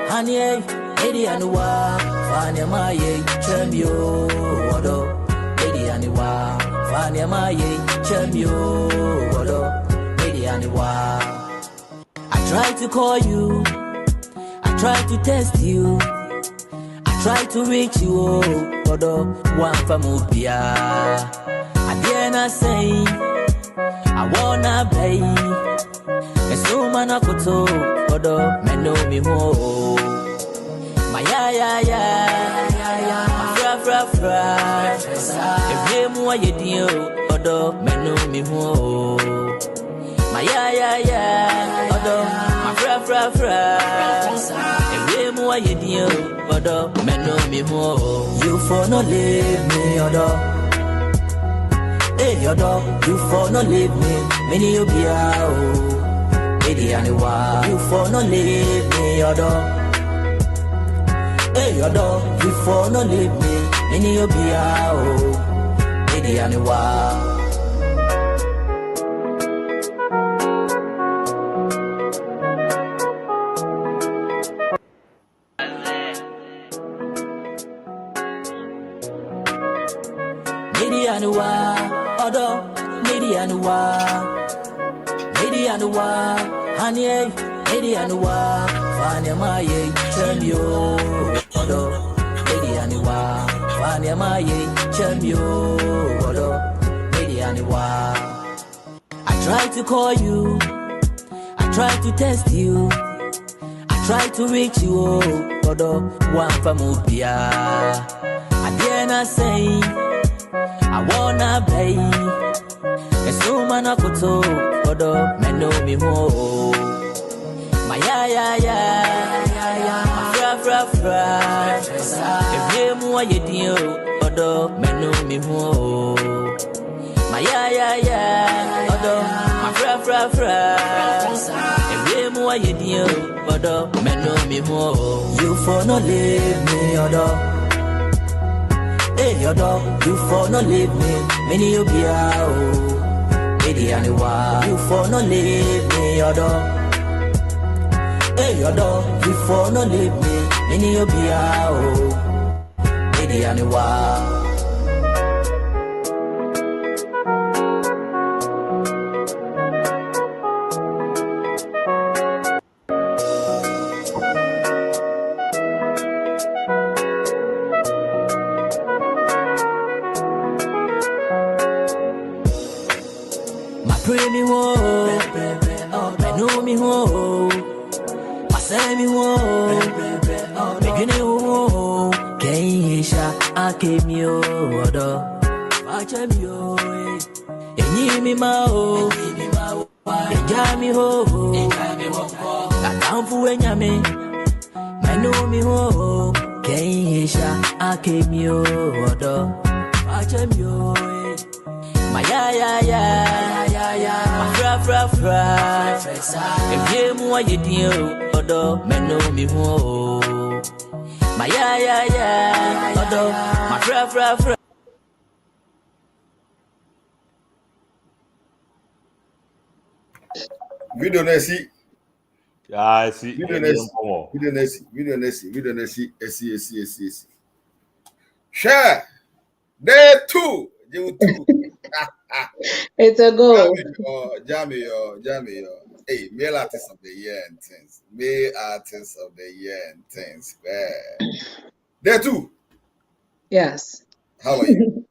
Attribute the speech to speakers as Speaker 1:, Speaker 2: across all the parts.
Speaker 1: Honey, Lady Anua, Fania Maye, Chemio, Odo, Lady Anua, Fania Maye, Chemio, Odo, Lady Anua. I tried to call you, I tried to text you, I tried to reach you, Odo, one famubia. I dare not say, I wanna play. It's no man I could talk, Odo, men know me more. My fra. If you more you deal, Odo, men know me more. My Odo, my fra. If you more you deal, Odo, men know me more. You for no leave me, Odo. Hey, Odo, you for no leave me, many you be out. Lady Anua, you for no leave me, Odo. Hey, Odo, you for no leave me, many you be out. Lady Anua. Lady Anua, Odo, Lady Anua. Lady Anua, honey, Lady Anua, Fania Maye, Chemio, Odo, Lady Anua, Fania Maye, Chemio, Odo, Lady Anua. I tried to call you, I tried to text you, I tried to reach you, Odo, one famubia. I dare not say, I wanna play. It's no man I could talk, Odo, men know me more. My fra. If you more you deal, Odo, men know me more. My Odo, my fra. If you more you deal, Odo, men know me more. You for no leave me, Odo. Hey, Odo, you for no leave me, many you be out. Lady Anua, you for no leave me, Odo. Hey, Odo, you for no leave me, many you be out. Lady Anua. Pray me wo, I know me wo, I say me wo, me gene wo, Keisha, I came yo, Odo, I came yo, and me mao, and Jammy ho, I can't fool when yame, I know me wo, Keisha, I came yo, Odo, I came yo. My my fra. If you more you deal, Odo, men know me more. My Odo, my fra.
Speaker 2: Video Nessie.
Speaker 3: Yeah, I see.
Speaker 2: Video Nessie. Share. There too. You too.
Speaker 4: It's a goal.
Speaker 2: Jamie. Hey, male artist of the year and things. Male artist of the year and things. There too.
Speaker 4: Yes.
Speaker 2: How are you?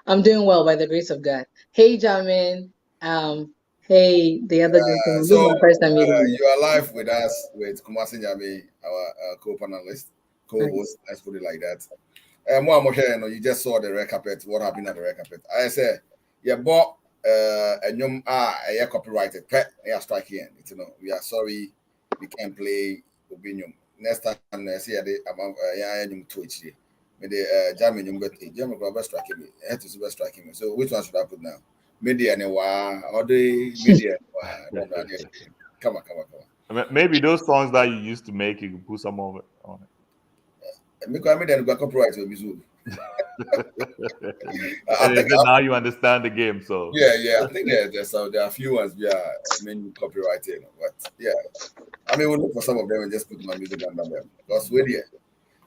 Speaker 4: I'm doing well by the grace of God. Hey, Jamin. Hey, the other gentleman.
Speaker 2: So
Speaker 4: This is my first time meeting you.
Speaker 2: You are live with us with Kumasi Jami, our co-panelist, co-host. Let's put it like that. You just saw the red carpet. What happened at the red carpet? I said, yeah, bought a copyrighted pet. Yeah, strike here. You know, we are sorry we can't play Obinium. Next time, see the Twitch. May the German you got German best striking me. I had to super striking me. So which one should I put now? Media and or the media? Come on.
Speaker 3: Maybe those songs that you used to make, you could put some of it on it.
Speaker 2: then go copyright with Mizu.
Speaker 3: And then now you understand the game, so
Speaker 2: yeah. I think there are a few ones we are copyrighted, but yeah. I mean, we'll look for some of them and just put my music under them because we're here.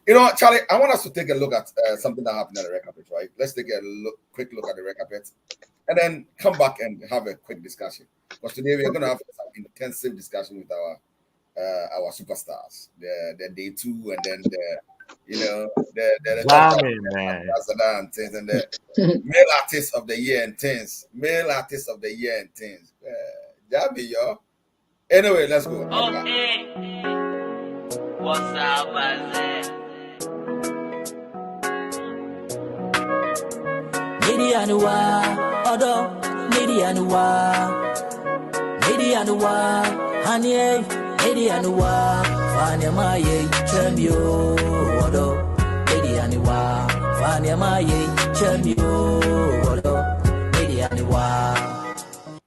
Speaker 2: You know, Charlie, I want us to take a look at something that happened at the red carpet, right? Let's take a quick look at the red carpet and then come back and have a quick discussion. Because today we are going to have some intensive discussion with our superstars, the day two, and then the
Speaker 3: jamming, man.
Speaker 2: and things, and the male artist of the year and things, male artist of the year and things. Jabby, yo. Anyway, let's go.
Speaker 1: Okay. What's up, Medianua, Odo, Medianua, Honey, Medianua, Fania Maye, Chemio, Odo, Medianua, Fania Maye, Chemio, Odo, Medianua.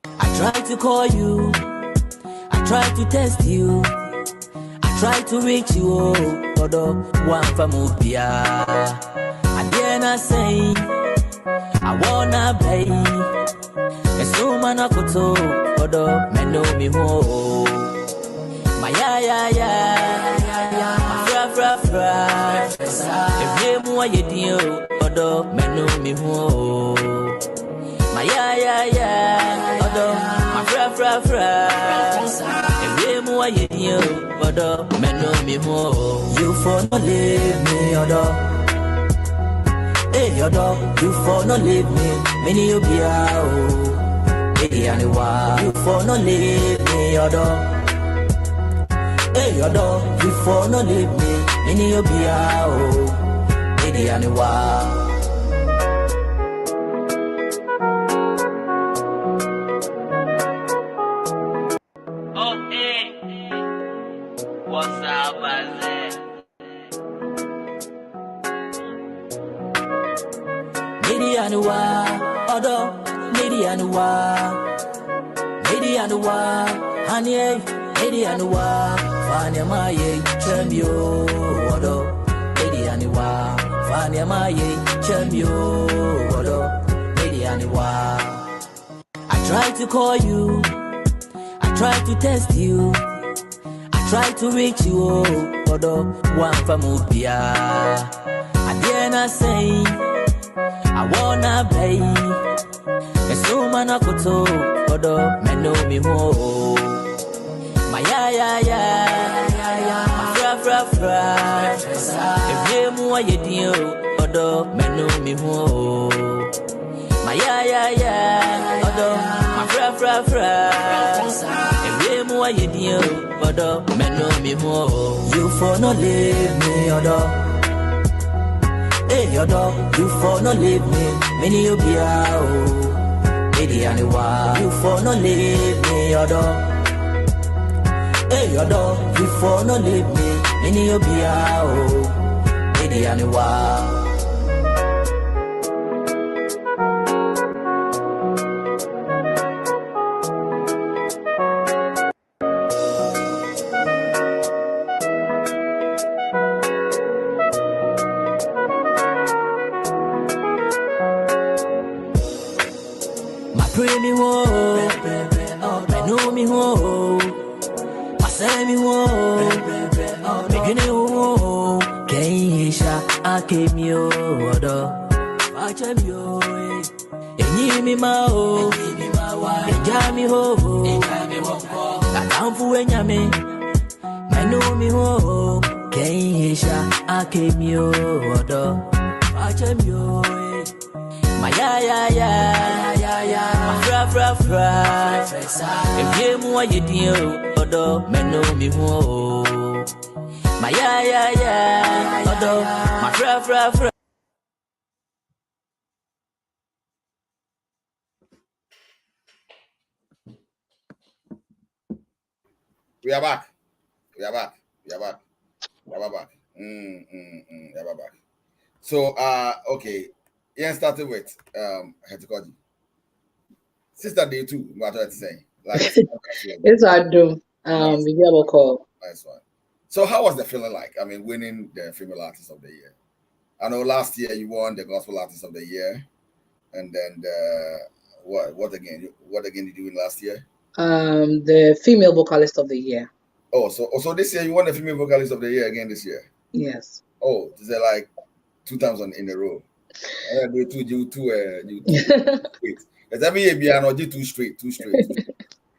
Speaker 1: I tried to call you, I tried to test you, I tried to reach you, Odo, one famubia. I dare not say. I wanna pay. It's no man I could talk, but men know me more. My fra. If you more you deal, but men know me more. My my fra. If you more you deal, but men know me more. You for no leave me, odo. Hey, your dog, you for no leave me, many you be out. Hey, anyway, you for no leave me, your dog. Hey, your dog, you for no leave me, many you be out. Hey, anyway. Oh, hey, what's up, man? Medianua, Odo, Medianua, Honey, Medianua, Fania Maye, Chemio, Odo, Medianua, Fania Maye, Chemio, Odo, Medianua. I tried to call you, I tried to test you, I tried to reach you, Odo, one famubia. I dare not say. I wanna pay. It's no man I could talk, but men know me more. My my fra. If you more you deal, but men know me more. My my fra. If you more you deal, but men know me more. You for no leave me, odo. Hey, your dog, you for no leave me, many you be out. Lady Aniwa, you for no leave me, your dog. Hey, your dog, you for no leave me, many you be out. Lady Aniwa. Pray me wo, me know me wo, I say me wo, beginning wo, Keisha, I came yo, watch me yo, and me ma ho, and jammy ho, that down for when ya me know me wo, Keisha, I came yo, watch me yo. My my fra. If you more you deal, odo, men know me more. My odo, my fra.
Speaker 2: We are back. We are back. So, okay. Yeah, started with Hetikoji. Sister Day too, what I was saying. Like
Speaker 4: it's our doom. We get a call.
Speaker 2: Nice one. So how was the feeling like? I mean, winning the Female Artist of the Year. I know last year you won the Gospel Artist of the Year, and then what again? What again did you win last year?
Speaker 4: The Female Vocalist of the Year.
Speaker 2: Oh, so this year you won the Female Vocalist of the Year again this year.
Speaker 4: Yes.
Speaker 2: Oh, is it like 2 times in a row? You two. Wait, does that mean you two straight?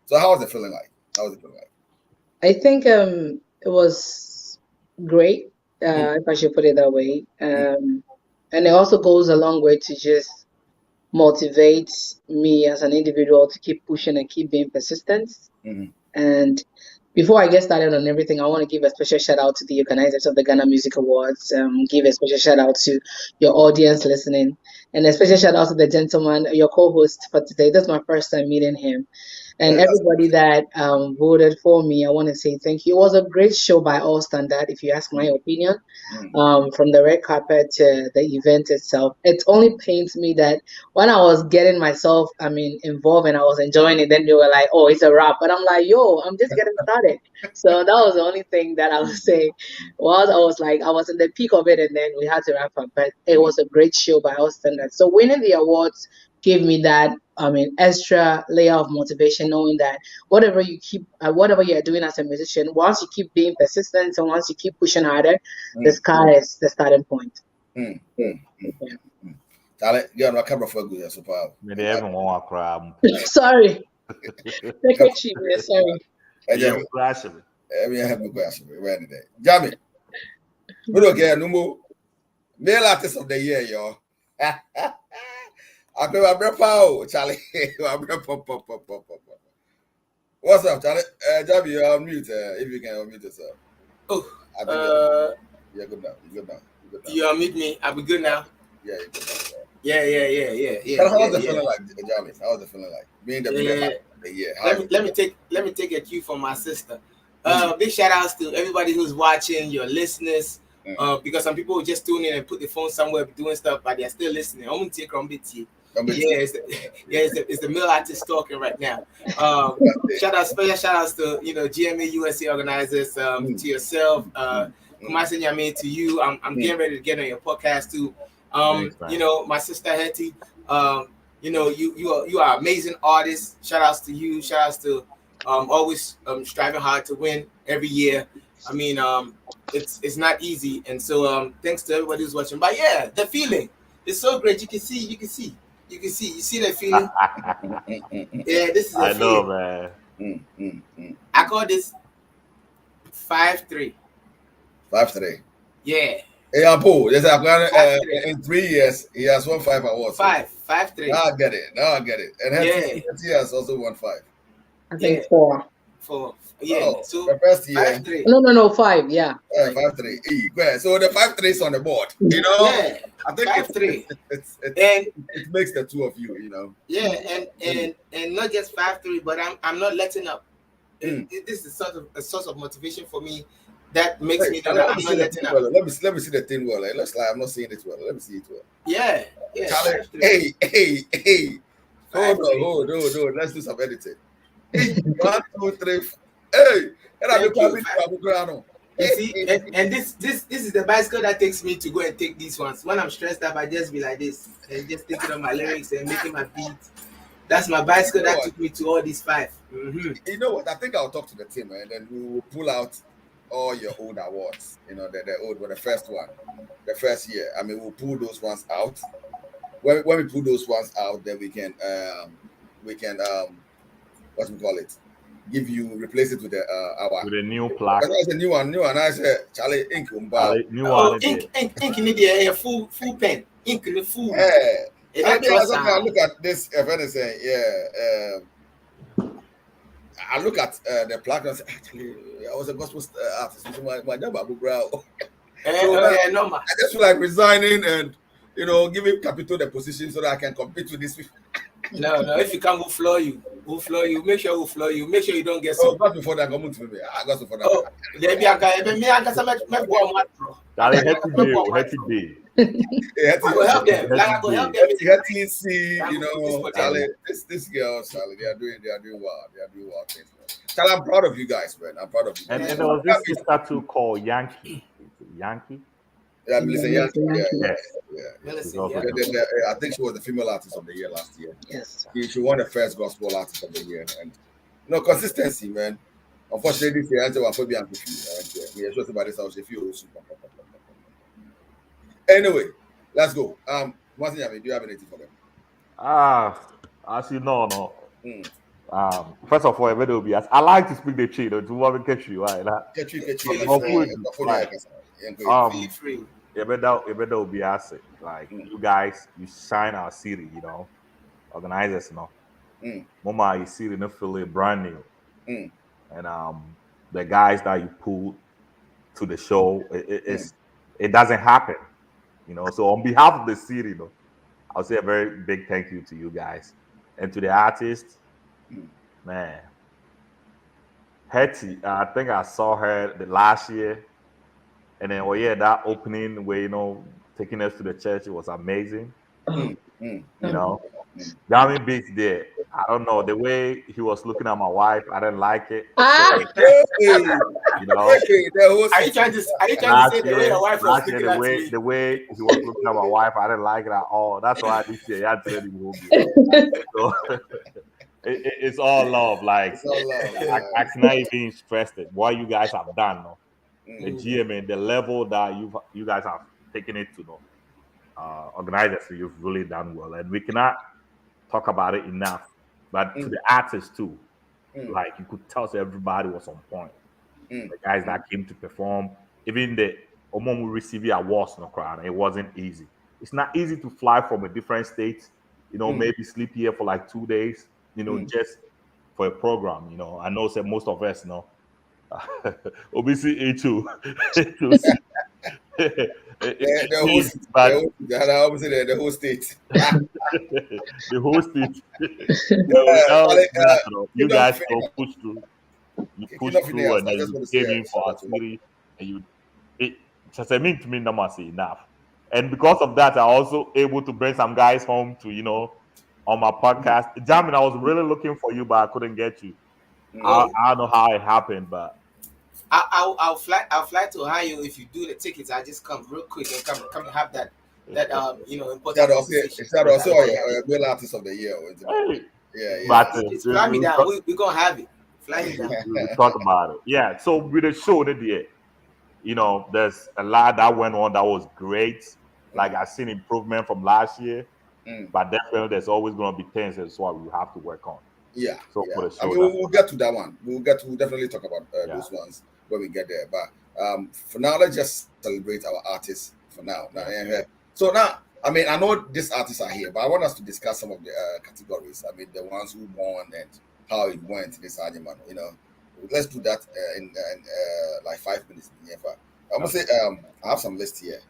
Speaker 2: So how was the feeling like?
Speaker 4: I think it was great, if I should put it that way. And it also goes a long way to just motivate me as an individual to keep pushing and keep being persistent. And before I get started on everything, I want to give a special shout out to the organizers of the Ghana Music Awards. Give a special shout out to your audience listening, and a special shout out to the gentleman, your co-host for today. This is my first time meeting him. And everybody that voted for me, I want to say thank you. It was a great show by all standard, if you ask my opinion. From the red carpet to the event itself. It only pains me that when I was getting myself, involved and I was enjoying it, then they were like, "Oh, it's a wrap." But I'm like, "Yo, I'm just getting started." So that was the only thing that I would say. Was I was in the peak of it, and then we had to wrap up. But it was a great show by all standards. So winning the awards gave me that extra layer of motivation, knowing that whatever you're doing as a musician, once you keep being persistent and once you keep pushing harder, the sky is the starting point. Sorry. Sorry.
Speaker 2: Jamie, we don't get no more Male Artist of the Year, y'all. I go Charlie. What's up, Charlie? Jamie, you're on mute. If you can unmute yourself.
Speaker 5: Oh,
Speaker 2: you're good now.
Speaker 5: You unmute me. I'll be good now.
Speaker 2: Yeah, you're good now.
Speaker 5: Yeah.
Speaker 2: How was the feeling like, Jamie? How was the feeling like being the Male Artist of the Year?
Speaker 5: Let me take a cue from my sister. Big shout outs to everybody who's watching, your listeners. Because some people will just tune in and put the phone somewhere doing stuff, but they're still listening. I'm gonna take it's the Male Artist talking right now. Special shout outs to GMA USA organizers, to yourself, Kumasi Nyame, to you. I'm getting ready to get on your podcast too. My sister Hetty, you are amazing artist. Shout outs to you. Shout outs to always striving hard to win every year. I mean, it's not easy, and so thanks to everybody who's watching. But yeah, the feeling is so great. You can see. You see the feeling. Yeah, this is the feeling.
Speaker 3: I know,
Speaker 5: man. I call this 5-3.
Speaker 2: 5-3.
Speaker 5: Yeah.
Speaker 2: Hey, Apo, in 3 years, he has won 5 awards.
Speaker 5: 5-3.
Speaker 2: Now I get it. And he has also won 5.
Speaker 4: I think 4.
Speaker 5: 4. Yeah. So
Speaker 2: the first year.
Speaker 5: 5-3.
Speaker 4: No, 5. Yeah.
Speaker 2: 5-3. So the 5-3 is on the board.
Speaker 5: Yeah.
Speaker 2: I think
Speaker 5: 5-3.
Speaker 2: It makes the two of you.
Speaker 5: Yeah, and not just 5-3, but I'm not letting up. This is a source of motivation for me that makes me know that I'm not letting up.
Speaker 2: Let me see the thing well. It looks like I'm not seeing it well. Let me see it well.
Speaker 5: Yeah.
Speaker 2: Hey. Hold on. Let's do some editing. 1, 2, 3. Hey,
Speaker 5: you see, and this is the bicycle that takes me to go and take these ones. When I'm stressed up, I just be like this and just thinking of my lyrics and making my beats. That's my bicycle that took me to all these 5.
Speaker 2: You know what? I think I'll talk to the team and then we will pull out all your old awards. The old one, the first one, the first year. I mean, we'll pull those ones out. When we pull those ones out, then we can what we call it? Replace it with
Speaker 3: with a new plaque.
Speaker 2: That's a new one. I said, Charlie, ink.
Speaker 3: New one.
Speaker 5: Ink need a full pen. Ink in the full.
Speaker 2: Yeah. I look at this event and say, I look at the plaque and say, actually, I was a gospel artist. My job, I just feel like resigning and giving Capito the position so that I can compete with these people.
Speaker 5: No. If you come, we'll floor you. We'll floor you. Make sure we'll floor you. Make sure you don't get
Speaker 2: Oh,
Speaker 5: some.
Speaker 2: got before that. Come to me. I got before that.
Speaker 5: Oh, there be a guy. Me, I got some.
Speaker 3: Charlie, happy day.
Speaker 5: I will help them. Like I will help them.
Speaker 2: You know, Charlie, this girl, Charlie, they are doing well. They are doing well things. Charlie, I'm proud of you guys, man. I'm proud of you.
Speaker 3: And there was this sister too called Yankee. Yankee?
Speaker 2: Yeah, Melissa Yankee.
Speaker 3: Yes.
Speaker 2: I think she was the female artist of the year last year.
Speaker 4: Yes.
Speaker 2: She won the first gospel artist of the year, and consistency, man. Unfortunately, this year, I was for being confused. We are sure about this. I was a few. Anyway, let's go. One thing, do you have anything for them?
Speaker 3: As you know, no. First of all, I like to speak the truth. To want to catch you, right?
Speaker 5: Free.
Speaker 3: You better be asset. Like you guys, you shine our city. You know, organizers, Mama, you see in Philly brand new, and the guys that you pull to the show, it doesn't happen. You know, so on behalf of the city, I'll say a very big thank you to you guys and to the artists. Man, Hetty, I think I saw her the last year, and then that opening where taking us to the church, it was amazing. You know, Diamond Beats there. I don't know the way he was looking at my wife. I didn't like it. You know,
Speaker 5: are you trying to say the way your wife was looking at me?
Speaker 3: The way he was looking at my wife, I didn't like it at all. That's why this year I said he will be. So, it's all love. Like I cannot even stress it. What you guys have done, the GM, the level that you guys have taken it to, organizers, you've really done well, and we cannot talk about it enough. But to the artists too, like you could tell everybody was on point. The guys that came to perform, even the Omomu receiving awards no crowd, it wasn't easy. It's not easy to fly from a different state, maybe sleep here for like 2 days, just for a program. I know say most of us obviously A2.
Speaker 2: The whole state.
Speaker 3: The whole state. You guys push through. You push through and then you came in for our city and it just mean to me not enough. And because of that, I also able to bring some guys home to on my podcast. Jamin, I was really looking for you, but I couldn't get you. I don't know how it happened, but
Speaker 5: I'll fly to Ohio. If you do the tickets, I just come real quick and come and have that important conversation.
Speaker 2: Is that also a real artist of the year? Yeah.
Speaker 5: But fly me down. We're gonna have it. Fly me down.
Speaker 3: We'll talk about it. Yeah. So with the show there, there's a lot that went on that was great. Like I've seen improvement from last year, but definitely there's always gonna be things that's what we have to work on.
Speaker 2: Yeah.
Speaker 3: So for the show,
Speaker 2: we'll get to that one. We'll definitely talk about those ones when we get there. But for now, let's just celebrate our artists for now. So now, I know these artists are here, but I want us to discuss some of the categories. The ones who won and how it went this argument. Let's do that in like 5 minutes. I'm gonna say I have some list here.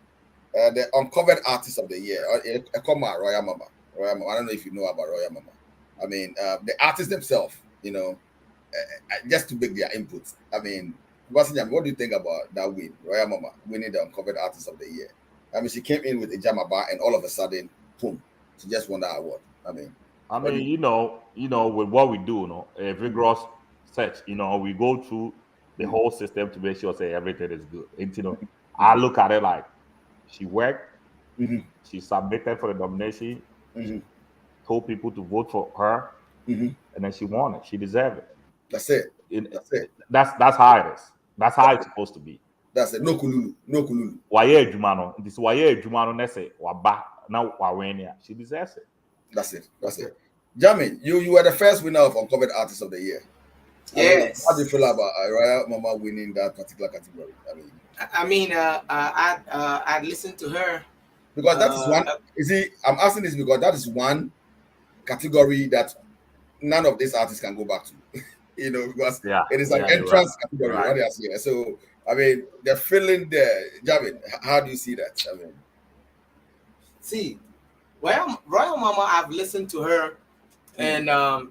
Speaker 2: The uncovered artist of the year, Ekoma Royal Mama. I don't know if you know about Royal Mama. The artists themselves, just to make their inputs. What do you think about that win? Royal Mama winning the uncovered artist of the year. She came in with a Jamaba and all of a sudden, boom, she just won that award.
Speaker 3: With what we do, a vigorous search, we go through the whole system to make sure say everything is good. And, I look at it like she worked, she submitted for the nomination, told people to vote for her, and then she won it. She deserved it.
Speaker 2: That's it.
Speaker 3: That's how it is. That's how it's supposed to be.
Speaker 2: That's it. No kululu.
Speaker 3: Waye Jumano. This Waye Jumano nese waba now wawenia. She deserves it.
Speaker 2: That's it. Jamin, you were the first winner of Uncovered Artist of the Year.
Speaker 5: Yes.
Speaker 2: How do you feel about Royal Mama winning that particular category?
Speaker 5: I listened to her.
Speaker 2: Because that is one. I'm asking this because that is one category that none of these artists can go back to. Because it is an entrance category. Right. So the feeling there, Jamin, how do you see that?
Speaker 5: See, Royal Mama, I've listened to her and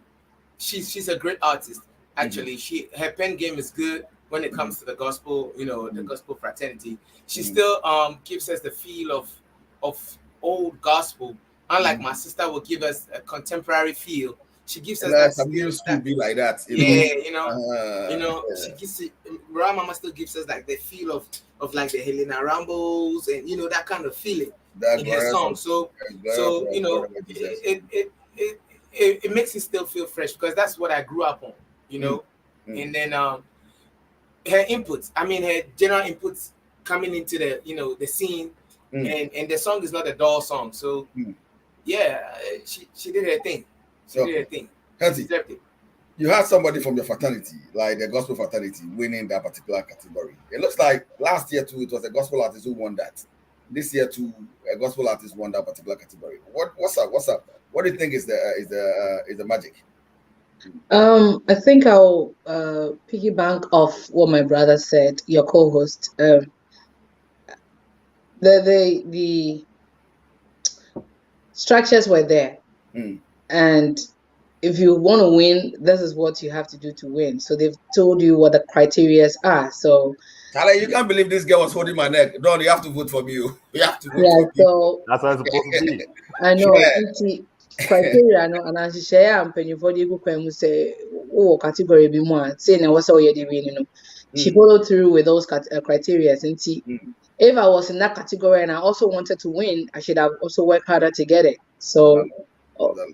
Speaker 5: she's a great artist. Actually, her pen game is good when it comes to the gospel. You know, the gospel fraternity. She still gives us the feel of old gospel. Unlike my sister will give us a contemporary feel. She gives us that
Speaker 2: some used to be like that.
Speaker 5: She gives it. Ra Mama still gives us like the feel of like the Helena Rambos and that kind of feeling in her song. So you know, it makes it still feel fresh because that's what I grew up on, and then her inputs. I mean, her general inputs coming into the the scene, and the song is not a dull song. So yeah, she did her thing. She did her thing.
Speaker 2: You had somebody from your fraternity, like the gospel fraternity, winning that particular category. It looks like last year too, it was a gospel artist who won that. This year too, a gospel artist won that particular category. What's up? What do you think is the magic?
Speaker 4: I think I'll piggyback off what my brother said, your co-host. The structures were there, and if you want to win, this is what you have to do to win. So they've told you what the criteria are. So
Speaker 2: Charlie, you can't believe this girl was holding my neck. No, you have to vote for me. You have to vote for me.
Speaker 4: So
Speaker 3: that's how it's supposed to be.
Speaker 4: I know. Criteria no, and as you share and penny for the good can say, oh, category be more. Saying I was already winning. She followed through with those criteria. And see, if I was in that category and I also wanted to win, I should have also worked harder to get it. So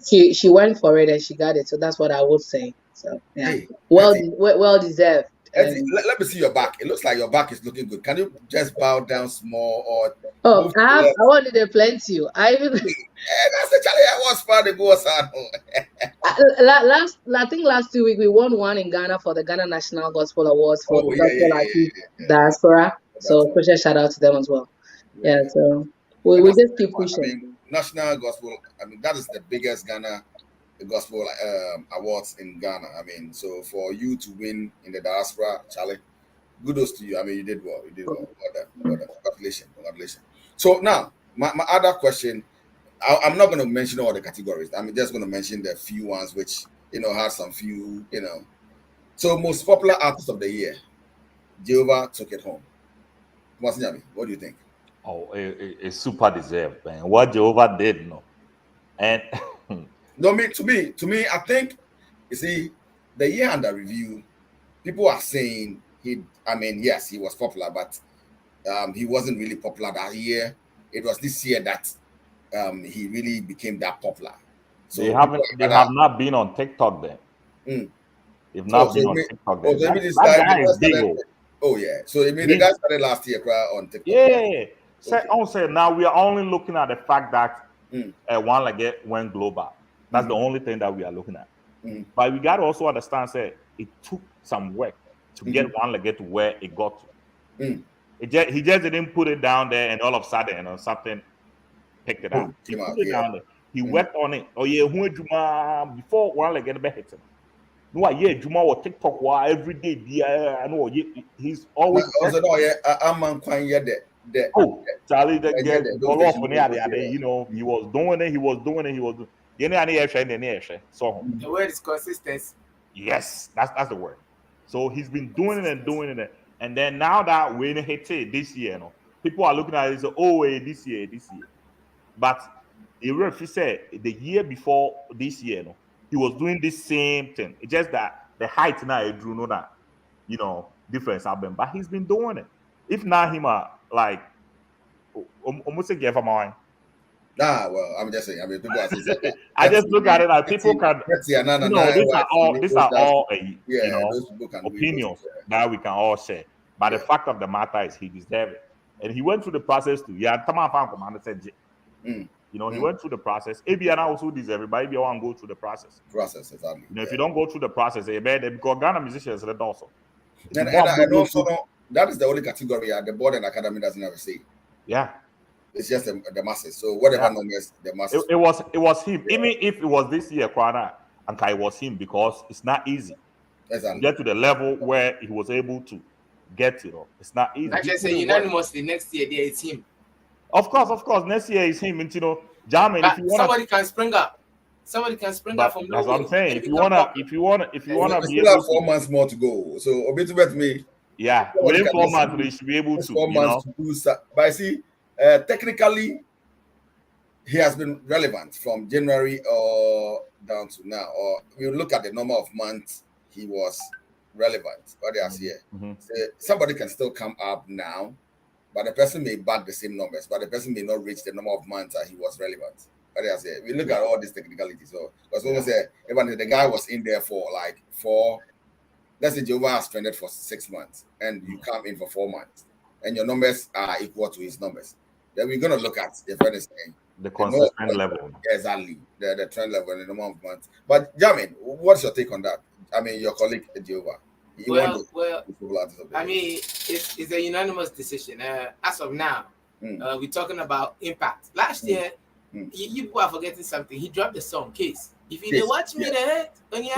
Speaker 4: she went for it and she got it. So that's what I would say. So yeah, hey, well deserved.
Speaker 2: Let me see your back. It looks like your back is looking good. Can you just bow down small or?
Speaker 4: I wanted to plenty.
Speaker 2: That's the challenge. I was proud to go.
Speaker 4: I think last 2 weeks we won one in Ghana for the Ghana National Gospel Awards for diaspora. So special shout out to them as well. Yeah, so we just keep pushing.
Speaker 2: I mean, National Gospel. I mean, that is the biggest Ghana Gospel awards in Ghana. I mean, so for you to win in the diaspora, Charlie, kudos to you. I mean, you did well. Well done. Congratulations. So now, my other question, I'm not going to mention all the categories. I'm just going to mention the few ones which, had some few, So most popular artist of the year, Jehovah took it home. What do you think?
Speaker 3: Oh, it's super deserved, man. What Jehovah did, and
Speaker 2: no, to me, I think, you see, the year under review, people are saying yes, he was popular, but he wasn't really popular that year. It was this year that he really became that popular. So
Speaker 3: they have not been on TikTok then. They've not been on TikTok then. That guy is big.
Speaker 2: Oh yeah. So the guy started last year on TikTok.
Speaker 3: Yeah. So now we are only looking at the fact that One Leg went global. That's the only thing that we are looking at. But we got to also understand that it took some work to get One Leg to where it got to. He just didn't put it down there and all of a sudden something picked it up. He put it down there. He worked on it. Oh yeah, before One Leg hit him. No, yeah, Juma or TikTok every day. I know he's always. Charlie, he was doing it.
Speaker 5: The word is consistency.
Speaker 3: Yes, that's the word. So he's been doing it and doing it, and then now that when hit it this year, people are looking at it and say, "Oh, this year." But if said the year before this year, he was doing the same thing. It's just that the height now it drew that difference happened. But he's been doing it. If not him, like almost a give a mind.
Speaker 2: Well, I'm just saying. I mean, people are saying,
Speaker 3: I just look at it like people can. These are all opinions that we can all share. But the fact of the matter is, he deserved it, and he went through the process too. Yeah, commander said. He went through the process. ABN also deserve it, but if you want to go through the process.
Speaker 2: Exactly.
Speaker 3: If you don't go through the process, because Ghana musicians are also.
Speaker 2: And also, that is the only category the board and academy doesn't have a say.
Speaker 3: Yeah.
Speaker 2: It's just the masses. So whatever numbers the masses.
Speaker 3: It was him. Yeah. Even if it was this year, Kwana, and it was him because it's not easy.
Speaker 2: Exactly.
Speaker 3: To get to the level where he was able to get to. It's not easy.
Speaker 5: I just say unanimously next year there is him.
Speaker 3: Of course. Next year is him. And German.
Speaker 5: If you somebody can spring up. somebody can spring up from
Speaker 3: that's
Speaker 5: nowhere.
Speaker 3: what I'm saying. If you wanna be
Speaker 2: still have 4 months more to go. So a bit about me.
Speaker 3: Yeah, within 4 months we should be able to.
Speaker 2: 4 months to do so. But I see, technically, he has been relevant from January down to now. Or you look at the number of months he was relevant. What they here, so somebody can still come up now, but the person may back the same numbers, but the person may not reach the number of months that he was relevant. But they say we look at all these technicalities. So because we say even the guy was in there for like 4. Let's say Jehovah has trended for 6 months, and you come in for 4 months, and your numbers are equal to his numbers. Then we're gonna look at the fairness thing,
Speaker 3: the consistent level.
Speaker 2: Exactly, the trend level and the number of months. But Jamin, what's your take on that? I mean, your colleague Jehovah.
Speaker 5: I mean, it's a unanimous decision. As of now, we're talking about impact. Last year, you people are forgetting something. He dropped the song Case. If you didn't watch me, then which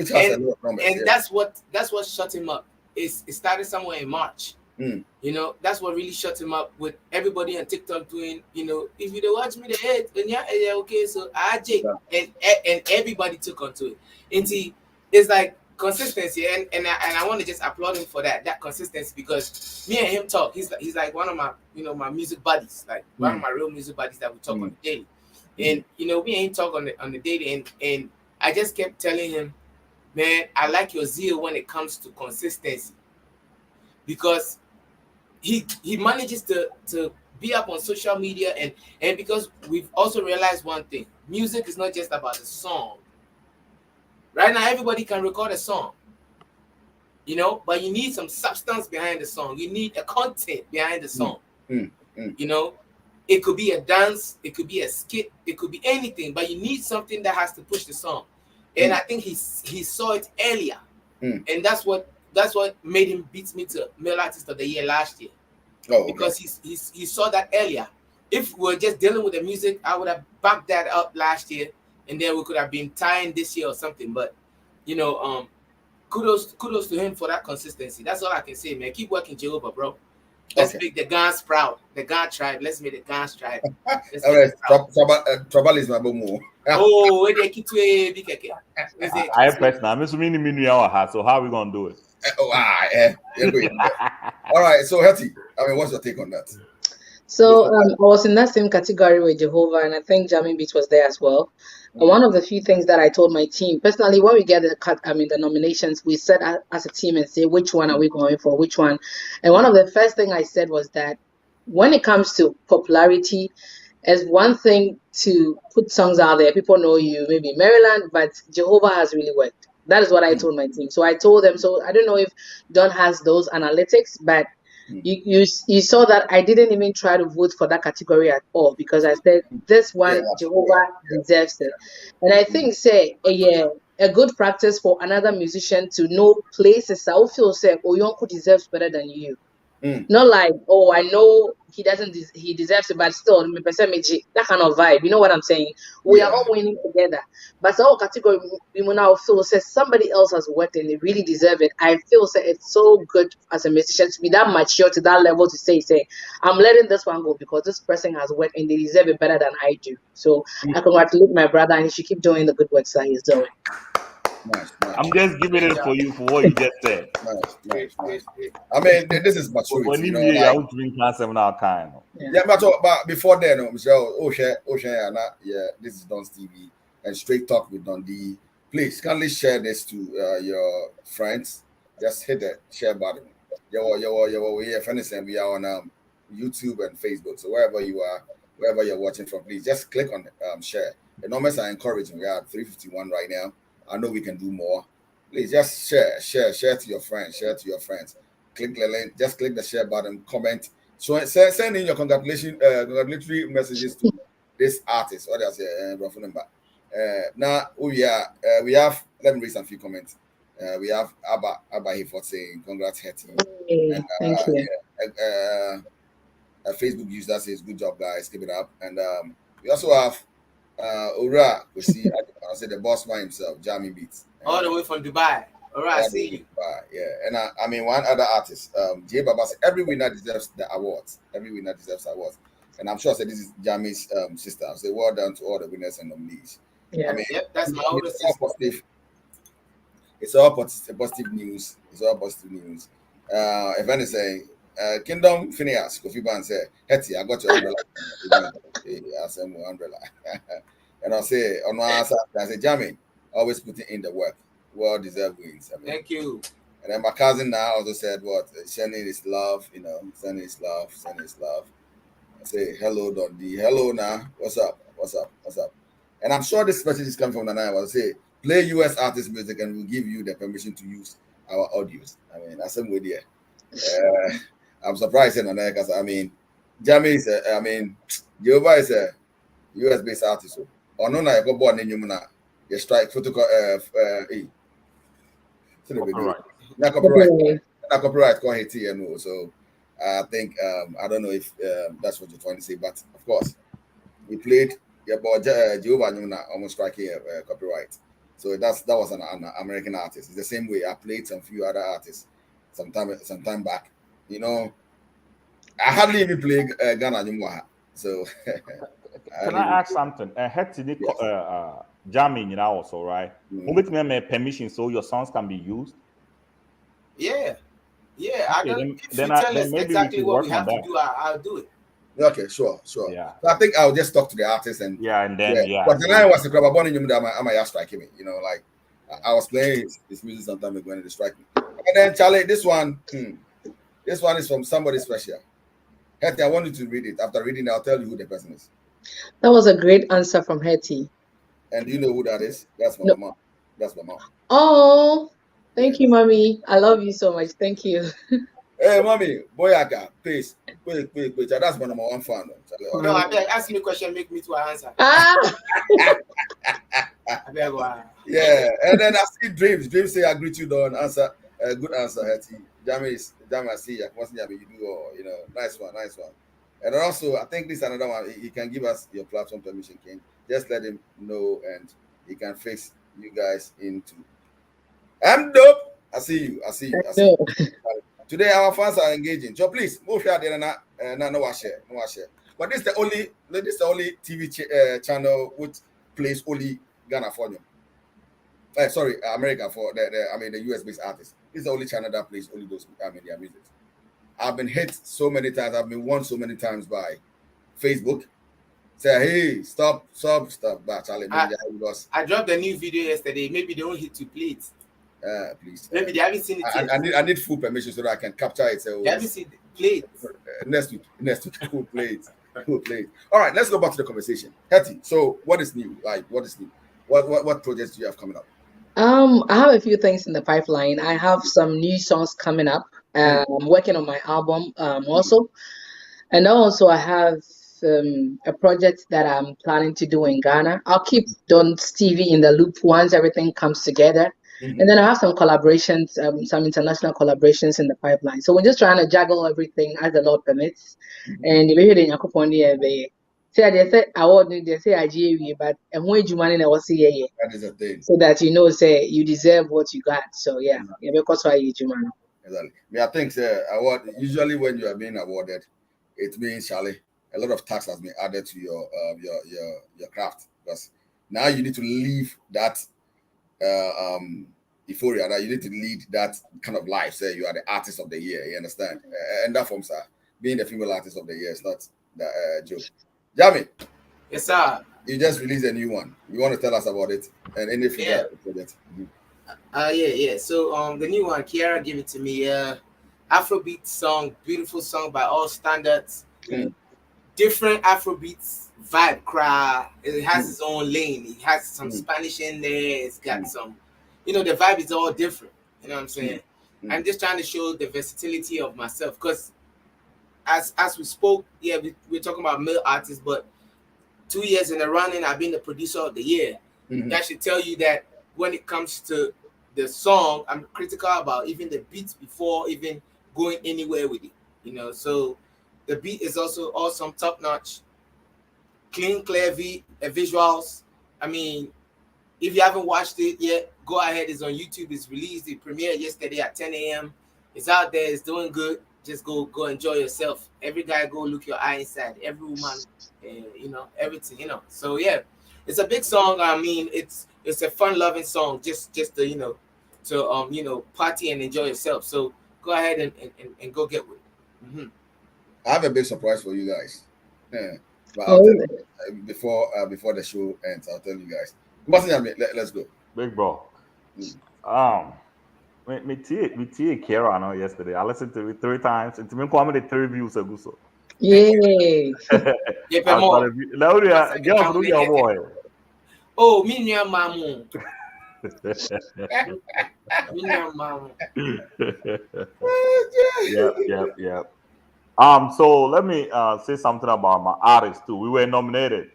Speaker 5: has
Speaker 2: a lot of numbers,
Speaker 5: and that's what shut him up. It started somewhere in March. You know, that's what really shut him up with everybody on TikTok doing, you know, if you don't watch me the head, then yeah, okay, so and everybody took onto it. And see, it's like consistency, and I want to just applaud him for that consistency, because me and him talk. He's like one of my, you know, my music buddies, like one of my real music buddies that we talk on the daily. And you know, we ain't talk on the daily, and I just kept telling him, man, I like your zeal when it comes to consistency, because he manages to be up on social media, and because we've also realized one thing: music is not just about the song. Right now, everybody can record a song, you know, but you need some substance behind the song. You need a content behind the song. You know, it could be a dance, it could be a skit, it could be anything, but you need something that has to push the song. And I think he saw it earlier, and that's what made him beat me to Male Artist of the Year last year. Because he saw that earlier. If we were just dealing with the music, I would have backed that up last year, and then we could have been tying this year or something. But you know, kudos to him for that consistency. That's all I can say, man. Keep working, Jehovah, bro. Let's make the Gans proud. The Gan tribe. Let's make the Gans tribe.
Speaker 2: All right, trouble is my boom.
Speaker 5: Oh, where they keep to big keke.
Speaker 3: I personally, I'm assuming so how are we gonna do it?
Speaker 2: All right, so Hetty, I mean, what's your take on that?
Speaker 4: So I was in that same category with Jehovah, and I think Jamin Beat was there as well. One of the few things that I told my team personally, when we get the nominations, we set as a team and say which one are we going for, which one. And one of the first thing I said was that when it comes to popularity, it's one thing to put songs out there, people know you, maybe Maryland, but Jehovah has really worked. That is what I told my team. So I told them. So I don't know if Don has those analytics, but you saw that I didn't even try to vote for that category at all, because I said this one Jehovah deserves it. And I think a good practice for another musician to know places I will feel say Oyonko deserves better than you. Not like, oh, I know he doesn't, he deserves it, but still, that kind of vibe. You know what I'm saying? We are all winning together. But the whole category, we now feel says somebody else has worked and they really deserve it. I feel say it's so good as a musician to be that mature to that level to say, I'm letting this one go because this person has worked and they deserve it better than I do. So I congratulate my brother, and he should keep doing the good work that he's doing.
Speaker 2: Nice.
Speaker 3: I'm just giving it for you for what you just said.
Speaker 2: Nice. I mean, this is maturity. But before then, Michelle, this is Don's TV and Straight Talk with Don D. Please kindly share this to your friends. Just hit the share button. We are on YouTube and Facebook. So wherever you are, wherever you're watching from, please just click on share. The numbers are encouraging. We are at 351 right now. I know we can do more. Please just share to your friends. Click the link. Just click the share button. Comment. So send in your congratulatory messages to this artist. What else? Now we have. Let me read some few comments. We have Abba Hayford saying congrats, Hetty.
Speaker 4: Thank you.
Speaker 2: A Facebook user says good job, guys. Keep it up. And we also have Ora, we see I said the boss man himself, Jamie Beats.
Speaker 5: All the way from Dubai. Ora, I see you.
Speaker 2: Yeah. And I mean one other artist, J Baba said every winner deserves the awards. and I'm sure I said this is Jamie's sister. I say well done to all the winners and nominees.
Speaker 4: Yeah.
Speaker 2: I mean,
Speaker 5: that's my older
Speaker 2: it's
Speaker 5: sister.
Speaker 2: all positive. It's all positive news. It's all positive news. If anything, Kingdom Phineas, Kofi Ban said, Hetty, I got your umbrella. I said, umbrella. And I'll say, on my answer, I say, Jamie, always putting in the work. Well deserved wins. I mean,
Speaker 5: Thank you.
Speaker 2: and then my cousin now also said, what? Sending his love, sending his love, sending his love. I say, hello, Dundee. Hello, now. What's up? What's up? What's up? And I'm sure this message is coming from Nana. I will say, play US artist music and we'll give you the permission to use our audios. I mean, that's some way there. I'm surprised in Nana because, I mean, Jamie is, Jehovah is a US based artist. So, or no, I got born in Yumuna. You strike photo. Copyright. Not copyright. Not copyright. Call Haiti, So I think I don't know if that's what you're trying to say, but of course, we played. Yeah, but Jehovah Yumuna almost striking copyright. So that was an American artist. It's the same way I played some few other artists some time back. I hardly even play Ghana anymore. So
Speaker 3: can I ask something? Jamming also, right? Who make me permission so your songs can be used?
Speaker 5: Yeah. I don't. Then tell us
Speaker 3: maybe
Speaker 5: exactly what we have to do. I'll do it.
Speaker 2: Okay, sure.
Speaker 3: Yeah.
Speaker 2: So I think I'll just talk to the artist and
Speaker 3: then
Speaker 2: But then I was a club born in I'm striking me. Like I was playing his music sometime ago and it struck me. And then Charlie, this one is from somebody special. Hetty, I want you to read it. After reading it, I'll tell you who the person is.
Speaker 4: That was a great answer from Hetty.
Speaker 2: And do you know who that is? That's my mom. That's my mom.
Speaker 4: Oh, thank you, mommy. I love you so much. Thank you.
Speaker 2: Hey, mommy, boyaka, please. Wait. That's my number one fan.
Speaker 5: No, I beg, ask me a question, make me to answer.
Speaker 2: Yeah, and then I see Dreams. Dreams say, I greet you, don't answer. Good answer, Hetty. Jamie, I see you. You do, nice one. And also, I think this is another one. He can give us your platform permission, King. Just let him know, and he can fix you guys into. I'm dope. I see you. Today, our fans are engaging. So please, move here. No share. But this is the only TV channel which plays only Ghana for you. America for the US based artists. This is the only channel that plays only those their music. I've been hit so many times. I've been warned so many times by Facebook. Say, hey, stop. But Charlie,
Speaker 5: I dropped a new video yesterday. Maybe they won't hit to play it.
Speaker 2: Please.
Speaker 5: Maybe they haven't seen it yet.
Speaker 2: I need full permission so that I can capture it. So
Speaker 5: they haven't seen it. Play it.
Speaker 2: Next week, we'll play it. All right, let's go back to the conversation. Hetty, so what is new? What is new? What projects do you have coming up?
Speaker 4: I have a few things in the pipeline. I have some new songs coming up. I'm working on my album also. And also I have a project that I'm planning to do in Ghana. I'll keep Don Stevie in the loop once everything comes together. Mm-hmm. And then I have some collaborations, some international collaborations in the pipeline. So we're just trying to juggle everything as the Lord permits. Mm-hmm. And you hear the say they say award they say IGA, but and when you money was see
Speaker 2: that is a thing.
Speaker 4: So that say you deserve what you got. So yeah, because why you money.
Speaker 2: Exactly. I think award usually when you are being awarded, it means Charlie, a lot of tax has been added to your craft because now you need to leave that euphoria, that you need to lead that kind of life. Say you are the artist of the year, you understand? And that forms being the female artist of the year is not the joke. Jamie.
Speaker 5: Yes, sir.
Speaker 2: You just released a new one. You want to tell us about it and anything project?
Speaker 5: Yeah. So the new one, Kiara gave it to me. Afrobeat song, beautiful song by all standards. Different Afrobeats vibe cry. It has its own lane. It has some Spanish in there. It's got some, the vibe is all different. You know what I'm saying? I'm just trying to show the versatility of myself because as we spoke, we're talking about male artists, but 2 years in a running, I've been the producer of the year. Mm-hmm. That should tell you that when it comes to the song, I'm critical about even the beats before even going anywhere with it. So the beat is also awesome, top notch, clean, clear visuals. I mean, if you haven't watched it yet, go ahead. It's on YouTube. It's released. It premiered yesterday at 10 a.m. It's out there. It's doing good. just go enjoy yourself. Every guy go look your eye inside. Every woman, you know, everything, you know. So yeah, it's a big song. I mean, it's a fun loving song. Just to, you know, to party and enjoy yourself. So go ahead and go get with it. Mm-hmm.
Speaker 2: I have a big surprise for you guys. Yeah. But I'll tell you, before the show ends, I'll tell you guys. Let's go.
Speaker 3: Big bro. Me tea Kera no yesterday. I listened to it 3 times. It's me come with 3 views ago so.
Speaker 4: Yay.
Speaker 3: Now girls do your boy.
Speaker 5: Oh, me near mamu. Me near mamu.
Speaker 3: Yep. So let me say something about my artist too. We were nominated.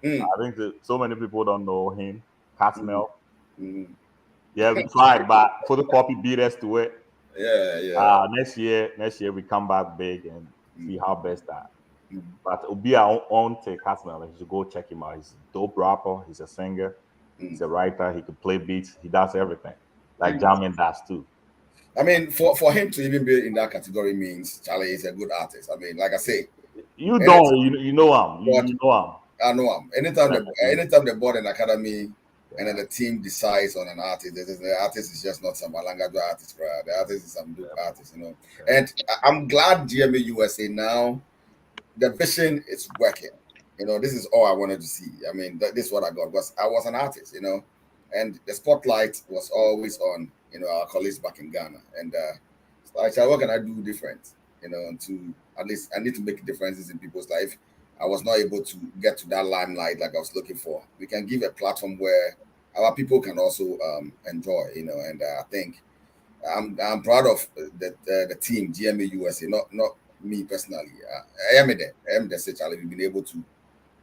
Speaker 3: I think that so many people don't know him. Catmel. Yeah, we tried, but photocopy beat us to it.
Speaker 2: Yeah.
Speaker 3: Next year we come back big and see how best that. But it'll be our own take. Catmel. You should go check him out. He's a dope rapper. He's a singer. He's a writer. He can play beats. He does everything. Like Jamin does too.
Speaker 2: I mean, for him to even be in that category means Charlie is a good artist. I mean, like I say,
Speaker 3: you know him. You know him.
Speaker 2: I know him. Anytime the board and academy and then the team decides on an artist, the artist is just not some Malanga artist, bro. The artist is some good artist, you know. And I'm glad GMA USA now, the vision is working. You know, this is all I wanted to see. I mean, this is what I got because I was an artist, you know, and the spotlight was always on, you know, our colleagues back in Ghana. And so I said, what can I do different? You know, to at least I need to make differences in people's life. I was not able to get to that limelight like I was looking for. We can give a platform where our people can also enjoy, you know, and I think I'm proud of the team GMA USA, not me personally. I am the Charlie. We've been able to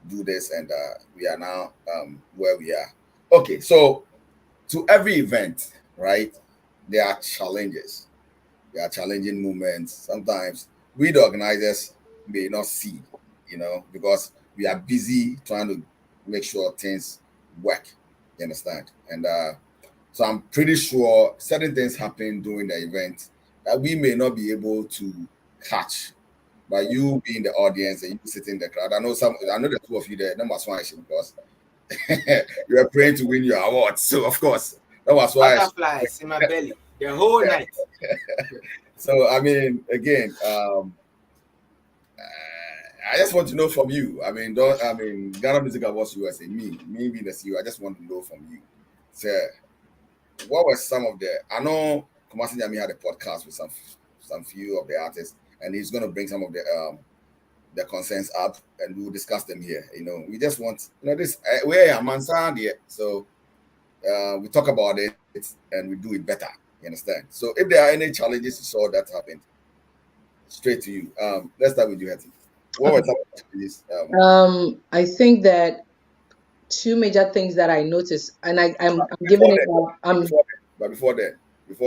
Speaker 2: do this, and we are now where we are. Okay, so to every event, right? There are challenges. There are challenging moments. Sometimes we, the organizers, may not see, you know, because we are busy trying to make sure things work. You understand? And so I'm pretty sure certain things happen during the event that we may not be able to catch. But you being the audience and you sitting in the crowd, I know the 2 of you there. That was why because you are praying to win your award. So of course, that was why
Speaker 5: butterflies in my belly the whole night.
Speaker 2: So I mean, again, I just want to know from you. I mean, Ghana Music Awards USA, me being the CEO, I just want to know from you. So, what were some of the? I know Kumasi Nyami had a podcast with some few of the artists, and he's going to bring some of the concerns up, and we will discuss them here. You know, we just want, you know, this we're a man sound here, so we talk about it and we do it better. You understand? So, if there are any challenges you saw that happened, straight to you. Let's start with you, Hetty. What were some of these?
Speaker 4: I think that 2 major things that I noticed, and I'm giving it.
Speaker 2: Before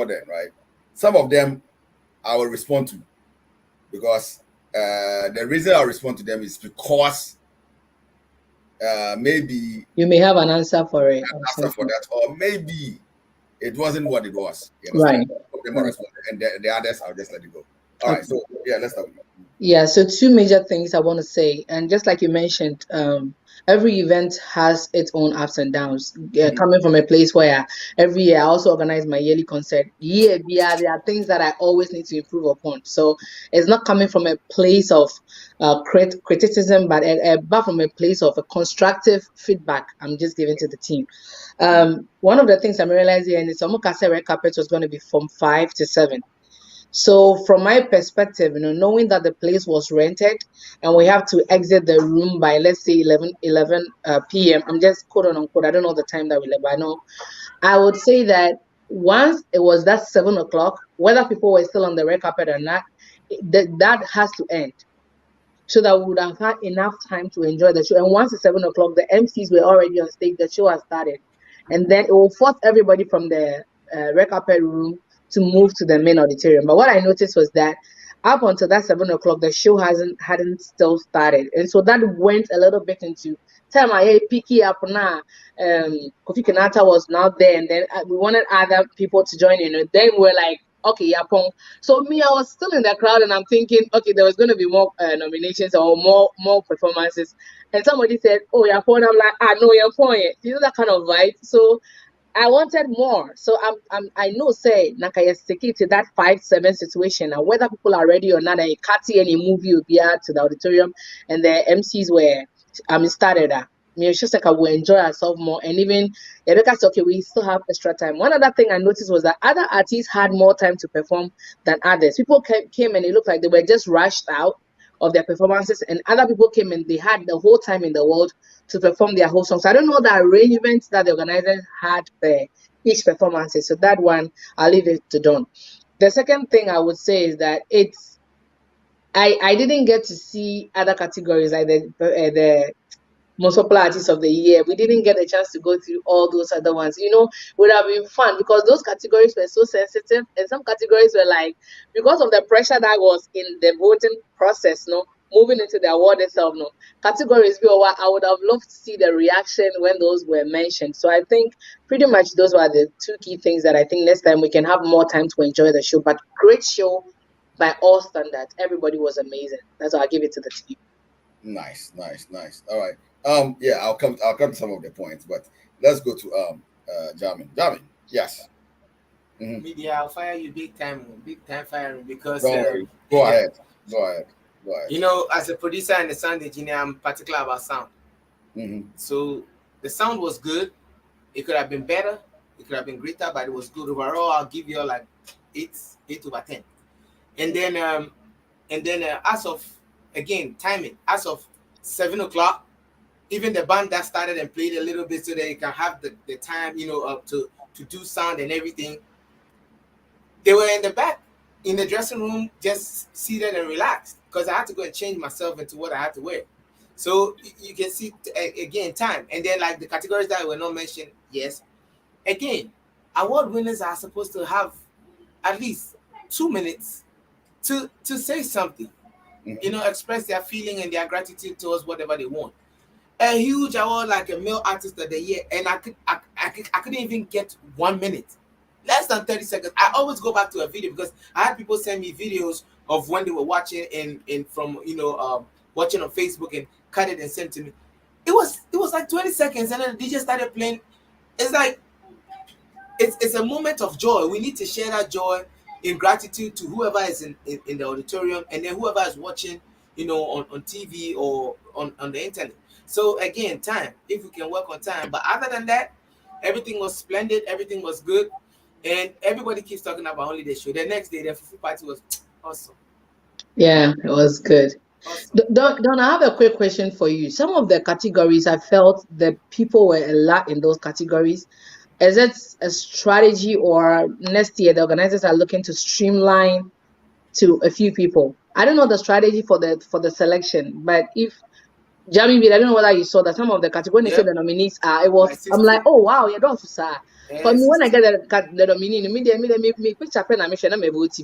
Speaker 2: then, right? Some of them I will respond to because the reason I respond to them is because maybe
Speaker 4: you may have an answer for it.
Speaker 2: Or maybe it wasn't what it was. You
Speaker 4: right.
Speaker 2: And the others, I'll just let it go. All right. So yeah, let's start with you.
Speaker 4: Yeah, so 2 major things I want to say, and just like you mentioned, every event has its own ups and downs. Coming from a place where every year I also organize my yearly concert. There are things that I always need to improve upon. So it's not coming from a place of criticism, but from a place of a constructive feedback I'm just giving to the team. One of the things I'm realizing is Omukase Red Carpet was going to be from 5 to 7. So from my perspective, you know, knowing that the place was rented and we have to exit the room by, let's say, 11 p.m. I'm just quote unquote, I don't know the time that we live, but I know. I would say that once it was that 7 o'clock, whether people were still on the red carpet or not, that has to end, so that we would have had enough time to enjoy the show. And once it's 7 o'clock, the MCs were already on stage, the show has started. And then it will force everybody from the red carpet room to move to the main auditorium. But what I noticed was that up until that 7 o'clock, the show hadn't still started. And so that went a little bit into time I picky up now. Kofi Kenata was not there, and then we wanted other people to join in. And then we're like, okay, Yapon. So me, I was still in the crowd and I'm thinking, okay, there was going to be more nominations or more performances. And somebody said, oh, Yapon. I'm like, no, Yapon. You know, that kind of vibe. So I wanted more. So I know say Nakaya sticky to that 5-7 situation. Now whether people are ready or not, I can't see any movie will be out to the auditorium and the MCs were started that. Me it's just like I will enjoy ourselves more. And even Rebecca said, okay, we still have extra time. One other thing I noticed was that other artists had more time to perform than others. People came and it looked like they were just rushed out of their performances, and other people came and they had the whole time in the world to perform their whole songs. I don't know the arrangements that the organizers had for each performances. So that one, I'll leave it to Don. The second thing I would say is that I didn't get to see other categories like the most popular artists of the year. We didn't get a chance to go through all those other ones. You know, would have been fun because those categories were so sensitive, and some categories were like, because of the pressure that was in the voting process, no, moving into the award itself, no, categories I would have loved to see the reaction when those were mentioned. So I think pretty much those were the two key things that I think next time we can have more time to enjoy the show. But great show by all standards. Everybody was amazing. That's why I give it to the team.
Speaker 2: Nice. All right. Yeah, I'll come to some of the points, but let's go to Jamin. Jamin, yes.
Speaker 5: Mm-hmm. Media, I'll fire you big time firing because
Speaker 2: go ahead.
Speaker 5: You know, as a producer and a sound engineer, I'm particular about sound.
Speaker 2: Mm-hmm.
Speaker 5: So the sound was good. It could have been better. It could have been greater, but it was good overall. I'll give you like 8 over 10. And then as of again timing, as of 7 o'clock, even the band that started and played a little bit so that you can have the time, you know, to do sound and everything. They were in the back in the dressing room, just seated and relaxed because I had to go and change myself into what I had to wear. So you can see again time, and then like the categories that were not mentioned. Yes, again, award winners are supposed to have at least 2 minutes to say something, you know, express their feeling and their gratitude towards whatever they want. A huge award like a male artist of the year, and I couldn't even get 1 minute, less than 30 seconds. I always go back to a video because I had people send me videos of when they were watching in from, you know, watching on Facebook and cut it and sent to me. It was like 20 seconds, and then the DJ started playing. It's like it's a moment of joy. We need to share that joy in gratitude to whoever is in the auditorium, and then whoever is watching, you know, on TV or on the internet. So again, time, if we can work on time. But other than that, everything was splendid, everything was good, and everybody keeps talking about only the show. The next day, the fufu party was awesome.
Speaker 4: Yeah, it was good.
Speaker 5: Awesome.
Speaker 4: Don, I have a quick question for you. Some of the categories, I felt the people were a lot in those categories. Is it a strategy, or next year the organizers are looking to streamline to a few people? I don't know the strategy for the selection, but if Jamie, I don't know whether you saw that some of the categories, when they said the nominees are, it was, I'm like, oh wow, you don't say. For me, when I get the nominee, me picture pen and mission,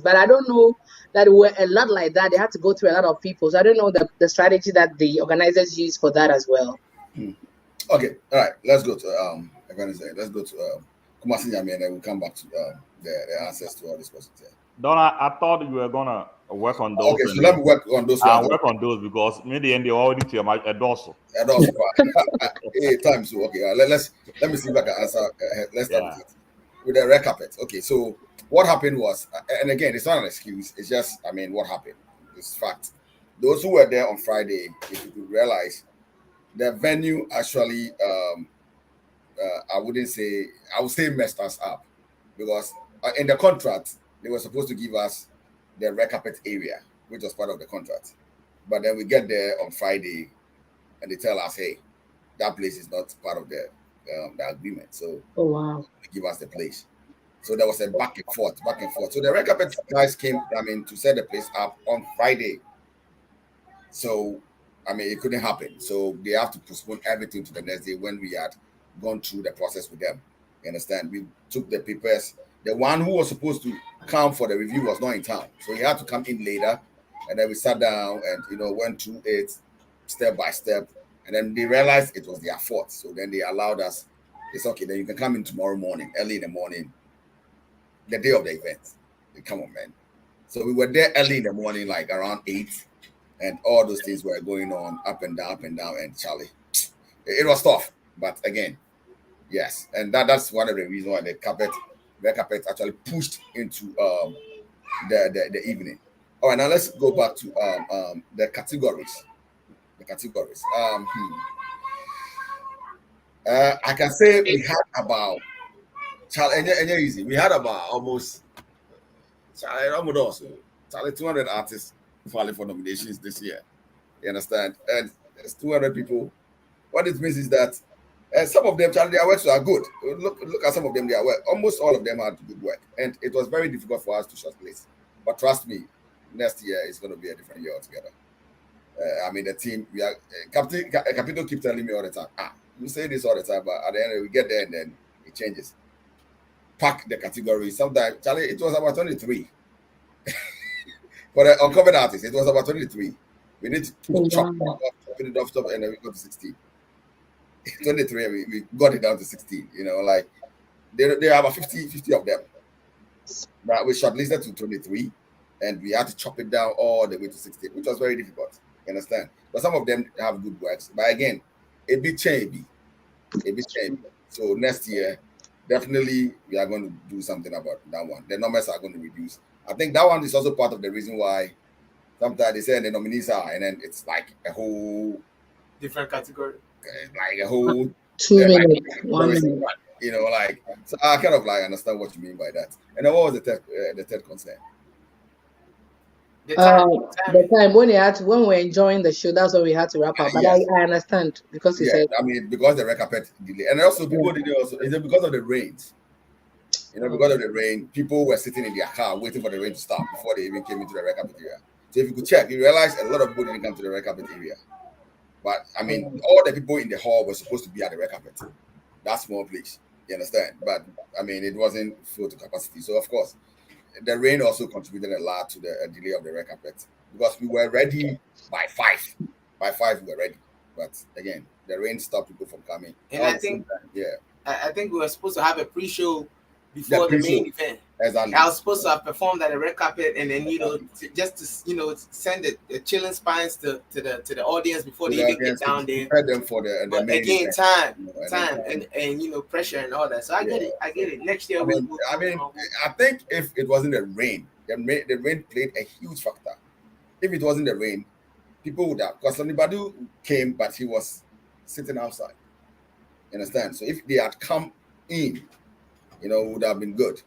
Speaker 4: but I don't know that were a lot like that. They had to go through a lot of people, so I don't know the strategy that the organizers use for that as well.
Speaker 2: Okay, all right. Let's go to let's go to Kumasi Nyame, and then we'll come back to the answers to all these questions. Yeah.
Speaker 3: Don, I thought you were gonna work on those.
Speaker 2: Okay, so let me work on those.
Speaker 3: I'll work on those because maybe in the already to my dorsal.
Speaker 2: Hey, time so okay. Let me see if I can answer. Let's start with the red carpet. Okay, so what happened was, and again, it's not an excuse. It's just, I mean, what happened? It's fact. Those who were there on Friday, if you could realize, the venue actually, I would say messed us up, because in the contract they were supposed to give us the red carpet area, which was part of the contract, but then we get there on Friday and they tell us, hey, that place is not part of the agreement, so
Speaker 4: oh wow,
Speaker 2: they give us the place. So there was a back and forth. So the red carpet guys came, to set the place up on Friday. So it couldn't happen. So they have to postpone everything to the next day when we had gone through the process with them. You understand? We took the papers. The one who was supposed to come for the review was not in town, so he had to come in later. And then we sat down and went through it step by step. And then they realized it was their fault. So then they allowed us. It's okay. Then you can come in tomorrow morning, early in the morning, the day of the event. Come on, man. So we were there early in the morning, like around 8, and all those things were going on up and down, and Charlie, it was tough. But again, yes, and that's one of the reasons why the red carpet actually pushed into the evening. All right, now let's go back to the categories. I can say we had about easy. We had about almost Charlie 200 artists filing for nominations this year. You understand? And there's 200 people. What it means is that some of them, Charlie, their works are good. Look at some of them, their work. Almost all of them had good work, and it was very difficult for us to shortlist. But trust me, next year is going to be a different year altogether. I mean, the team, we are Capito keep telling me all the time. You say this all the time, but at the end we get there and then it changes. Pack the category. Sometimes, Charlie, it was about 23. For the uncovered artists, it was about 23. We need to chop it off top, and then we go to 16. 23, we got it down to 16. You know, like there are about 50 of them. But we shortlisted to 23, and we had to chop it down all the way to 16, which was very difficult. You understand? But some of them have good works. But again, a big change. So next year, definitely we are going to do something about that one. The numbers are going to reduce. I think that one is also part of the reason why sometimes they say the nominees are, and then it's like a whole
Speaker 5: different category,
Speaker 2: like a whole
Speaker 4: 2 minutes, 1 minute.
Speaker 2: You know, like, so I kind of like understand what you mean by that. And then what was the third concern?
Speaker 4: The time when we were enjoying the show, that's when we had to wrap up. But yes. I understand because you said,
Speaker 2: I mean, because the red carpet delay, and also people did it also. Is it because of the rains? You know, because of the rain, people were sitting in their car waiting for the rain to stop before they even came into the red carpet area. So if you could check, you realize a lot of people didn't come to the red carpet area. But I mean, all the people in the hall were supposed to be at the red carpet. That small place, you understand? But I mean, it wasn't full to capacity. So of course, the rain also contributed a lot to the delay of the red carpet because we were ready by 5. By 5, we were ready. But again, the rain stopped people from coming.
Speaker 5: And I think we were supposed to have a pre-show before the main event.
Speaker 2: Exactly.
Speaker 5: I was supposed to have performed at the red carpet, and then just to send the chilling spines to the audience before they even get down there.
Speaker 2: Prepare them for the main
Speaker 5: again,
Speaker 2: event.
Speaker 5: time, and pressure and all that. So I get it. Next year,
Speaker 2: I think if it wasn't the rain, the rain played a huge factor. If it wasn't the rain, people would have, because anybody who came, but he was sitting outside. You understand? So if they had come in, it would have been good.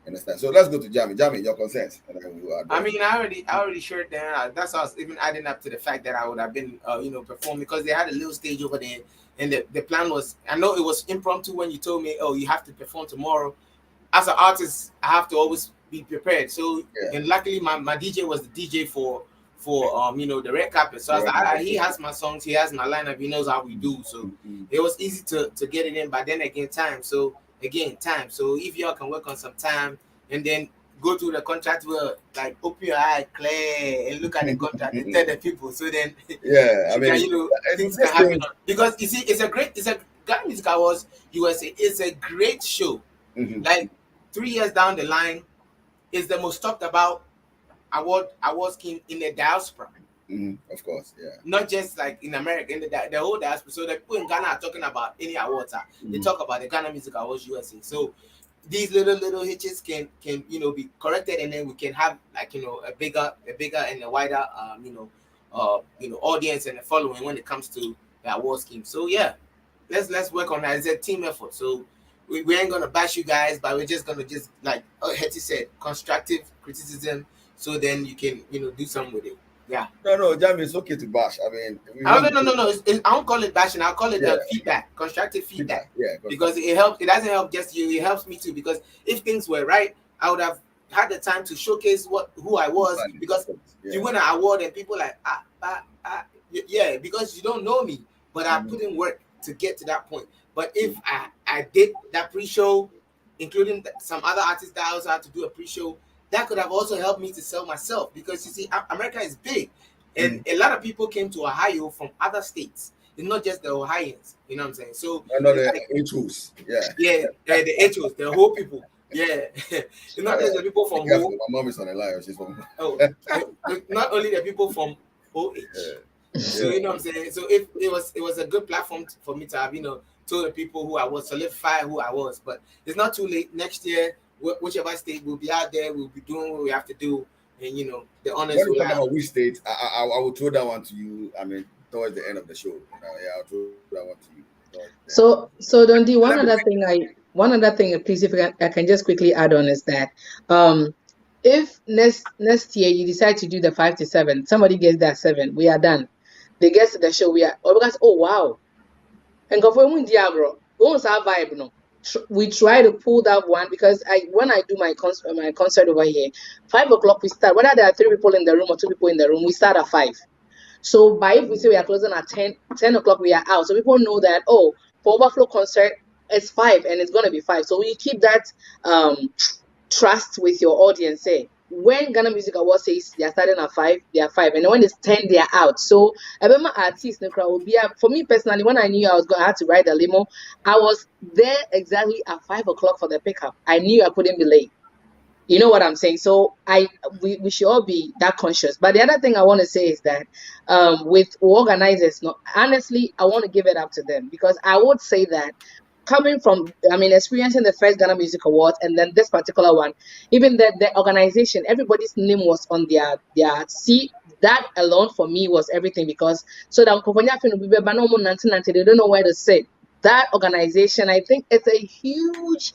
Speaker 2: Understand? So let's go to Jamie. Jamie, your concerns.
Speaker 5: I mean, I already shared that. That's why I was even adding up to the fact that I would have been, performing, because they had a little stage over there, and the plan was, I know it was impromptu when you told me, oh, you have to perform tomorrow. As an artist, I have to always be prepared. So, and luckily, my DJ was the DJ for the red carpet. So I was like, he has my songs, he has my lineup, he knows how we do. So it was easy to get it in. But then again, time. So if y'all can work on some time and then go through the contract, will like open your eye, clear, and look at the contract and tell the people. So then things can happen. Because you see, it's a Ghana Music Awards USA. It's a great show. Mm-hmm. Like 3 years down the line, it's the most talked about award scheme in the diaspora.
Speaker 2: Of course, yeah.
Speaker 5: Not just like in America, in the whole diaspora. So the people in Ghana are talking about any awards. They talk about the Ghana Music Awards USA. So these little hitches can be corrected, and then we can have like a bigger and a wider audience and a following when it comes to the award scheme. So yeah, let's work on that. It's a team effort. So we ain't gonna bash you guys, but we're just gonna like Hetty said, constructive criticism. So then you can do something with it. Yeah.
Speaker 2: No, Jamie, it's okay to bash. I mean,
Speaker 5: no. I don't call it bashing. I'll call it feedback, constructive feedback.
Speaker 2: Yeah.
Speaker 5: Because it helps. It doesn't help just you. It helps me too. Because if things were right, I would have had the time to showcase who I was. Because you win an award and people like because you don't know me, but I put in work to get to that point. But if I did that pre-show, including some other artists that I also had to do a pre-show, that could have also helped me to sell myself, because you see, America is big, and a lot of people came to Ohio from other states. It's not just the Ohioans, you know what I'm saying? So
Speaker 2: the H.O.s,
Speaker 5: the H.O.s, the whole people. Yeah, it's not just the people from
Speaker 2: my mom is on the line. She's from.
Speaker 5: Not only the people from OH. So you know what I'm saying. So if it was a good platform for me to have, told the people who I was, solidify who I was. But it's not too late. Next year, whichever state, we'll be out there. We'll be doing what we have to do, and the honors.
Speaker 2: When you talk about which state, I will throw that one to you. I mean, towards the end of the show. I'll throw that one to you.
Speaker 4: So Dundee, one other thing, please, if I can just quickly add on is that, if next year you decide to do the 5 to 7, somebody gets that 7, we are done. They get to the show, we are, because wow, and go for Diablo, won't have vibe no. We try to pull that one because when I do my concert over here, 5 o'clock we start. Whether there are 3 people in the room or 2 people in the room, we start at 5. So by if we say we are closing at 10 o'clock, we are out. So people know that, for overflow concert, it's 5 and it's going to be 5. So we keep that trust with your audience. Say, when Ghana Music Awards says they are starting at 5, they are 5. And when it's 10, they are out. So I remember artists, will be for me personally, when I knew I was going to have to ride the limo, I was there exactly at 5 o'clock for the pickup. I knew I couldn't be late. You know what I'm saying? So we should all be that conscious. But the other thing I want to say is that with organizers, honestly, I want to give it up to them, because I would say that coming from, experiencing the first Ghana Music Awards and then this particular one, even the organization, everybody's name was on their seat. That alone for me was everything, because so that they don't know where to sit. That organization, I think it's a huge,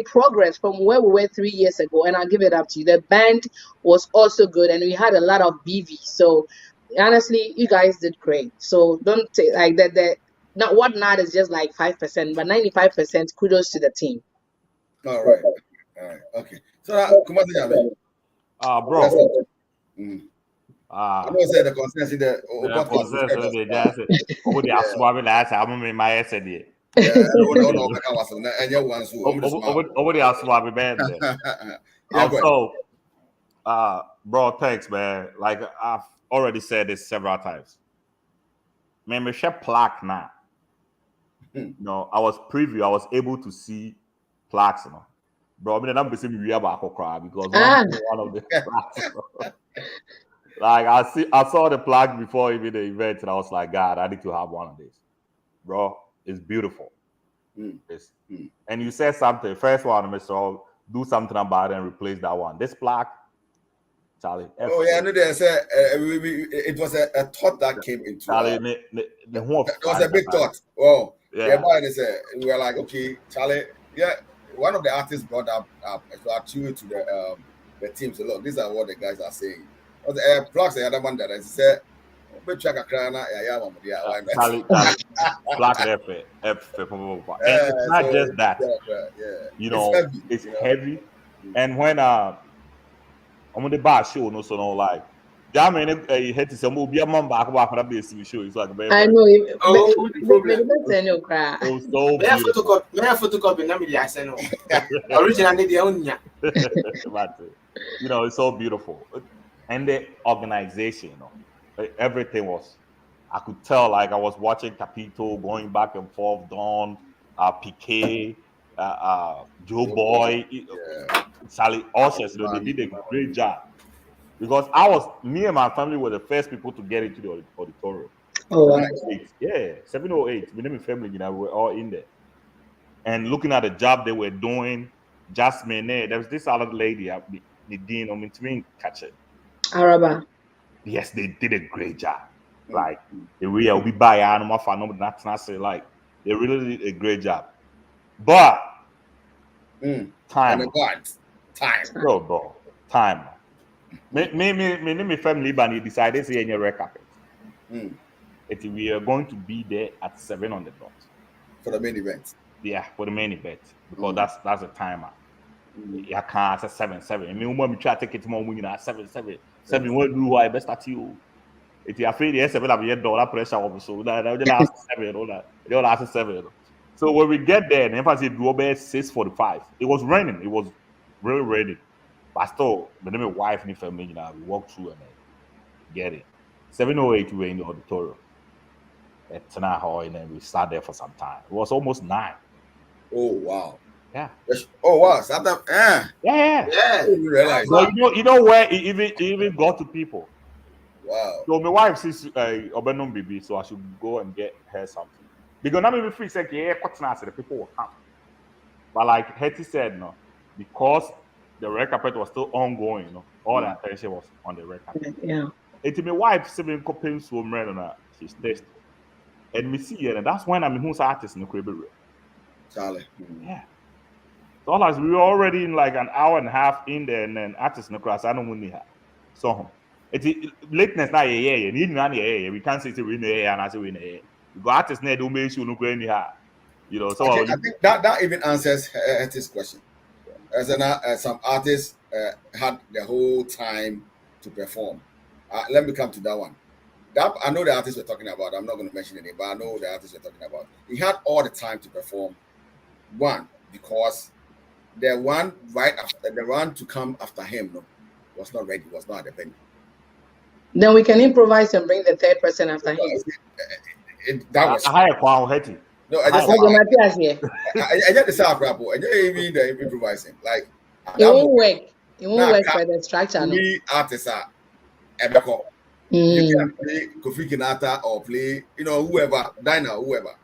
Speaker 4: progress from where we were 3 years ago. And I'll give it up to you. The band was also good, and we had a lot of BV. So honestly, you guys did great. So don't take like that. Not is just like 5%, but 95%. Kudos to the team.
Speaker 2: All right. Okay. So come on,
Speaker 3: bro.
Speaker 2: I don't say the consensus there.
Speaker 3: They just over the aswabi last album in my head.
Speaker 2: Yeah, no, and you want to
Speaker 3: over the aswabi band. Also, bro, thanks, man. Like I've already said this several times. Man, me share plaque now. No, I was able to see plaques, Bro, I mean, I'm basically we about to cry because one of the plaques. Like I saw the plaque before even the event, and I was like, God, I need to have one of these. Bro, it's beautiful. And you said something. First one, Mr. Do something about it and replace that one. This plaque, Charlie.
Speaker 2: Oh yeah, I know they said it was a thought that came into
Speaker 3: Charlie. It
Speaker 2: was a big thought. Oh, yeah. They said we were like, okay, Charlie. Yeah, one of the artists brought up to attribute to the team. So look, these are what the guys are saying. Plus the other one that I said, check a crana,
Speaker 3: Charlie, black F. And it's not just that. It's heavy. And when I'm on the bar show, like. I mean, he had to say, "Move your mom back for that basic show." It's like,
Speaker 4: I know. It
Speaker 3: was so beautiful.
Speaker 5: May I photocopy? Let me just say no. Originally, the only.
Speaker 3: It's so beautiful, and the organization, everything was. I could tell, like I was watching Capito going back and forth, Don, Piqué, Joe Boy, Sally Ushers. They did a great job. Because me and my family were the first people to get into the auditorium.
Speaker 4: Oh, wow.
Speaker 3: 708. Me and my family, we were all in there. And looking at the job they were doing, Jasmine, there was this other lady, Nadine, catch it.
Speaker 4: Araba.
Speaker 3: Yes, they did a great job. Like, they really buy animal for no, like, they really did a great job. But, time. Bro, time. Me family band decided to say any red carpet. We are going to be there at 7 on the dot
Speaker 2: for the main event.
Speaker 3: Yeah, for the main event, because that's a timer. I can't say 7. I mean, when we try to take it to more winning at 7. 7 won't do why best at you. If you are afraid, yes, 7 have a dollar pressure also. They last 7, all that. They all last 7. So when we get there, the emphasis drew over 6:45. It was raining. It was really raining. But still, my wife and family, we walk through and get it. 7:08, we were in the auditorium at Tana Hall, and then we sat there for some time. It was almost 9.
Speaker 2: Oh, wow.
Speaker 3: Yeah.
Speaker 2: Oh wow, TAPTAP.
Speaker 3: Yeah.
Speaker 2: I didn't realize.
Speaker 3: But you know where it even got to people.
Speaker 2: Wow.
Speaker 3: So my wife says Obenon baby, so I should go and get her something. Because now maybe free say yeah, the people will come. But like Hetty said, no, because the red carpet was still ongoing, all the attention was on the red carpet.
Speaker 4: Yeah.
Speaker 3: It's my wife seven coping so she's tested. And me see and that's when I'm who's artist in the crib.
Speaker 2: Charlie.
Speaker 3: Yeah. So all as we were already in like an hour and a half in there, and then artists in the class, I don't want to so it's lateness now, yeah. Need none, yeah. We can't say it's in the and I say in the air. We got artists there, don't make sure no go anyhow. So
Speaker 2: Okay, I think that even answers Hetty's question. As some artists had the whole time to perform. Let me come to that one. That I know the artist we're talking about. I'm not going to mention any, but I know the artist we're talking about. He had all the time to perform. One, because the one right after the one to come after him was not ready, was not at the venue.
Speaker 4: Then we can improvise and bring the third person after him.
Speaker 2: That was
Speaker 3: I Hetty.
Speaker 2: No, I just I just the sound crap. I just even the improvising. Like
Speaker 4: it won't work. It won't work for the structure.
Speaker 2: We artists are Ebeko. You can play Kofi Kinata or play, whoever, Dinah, whoever.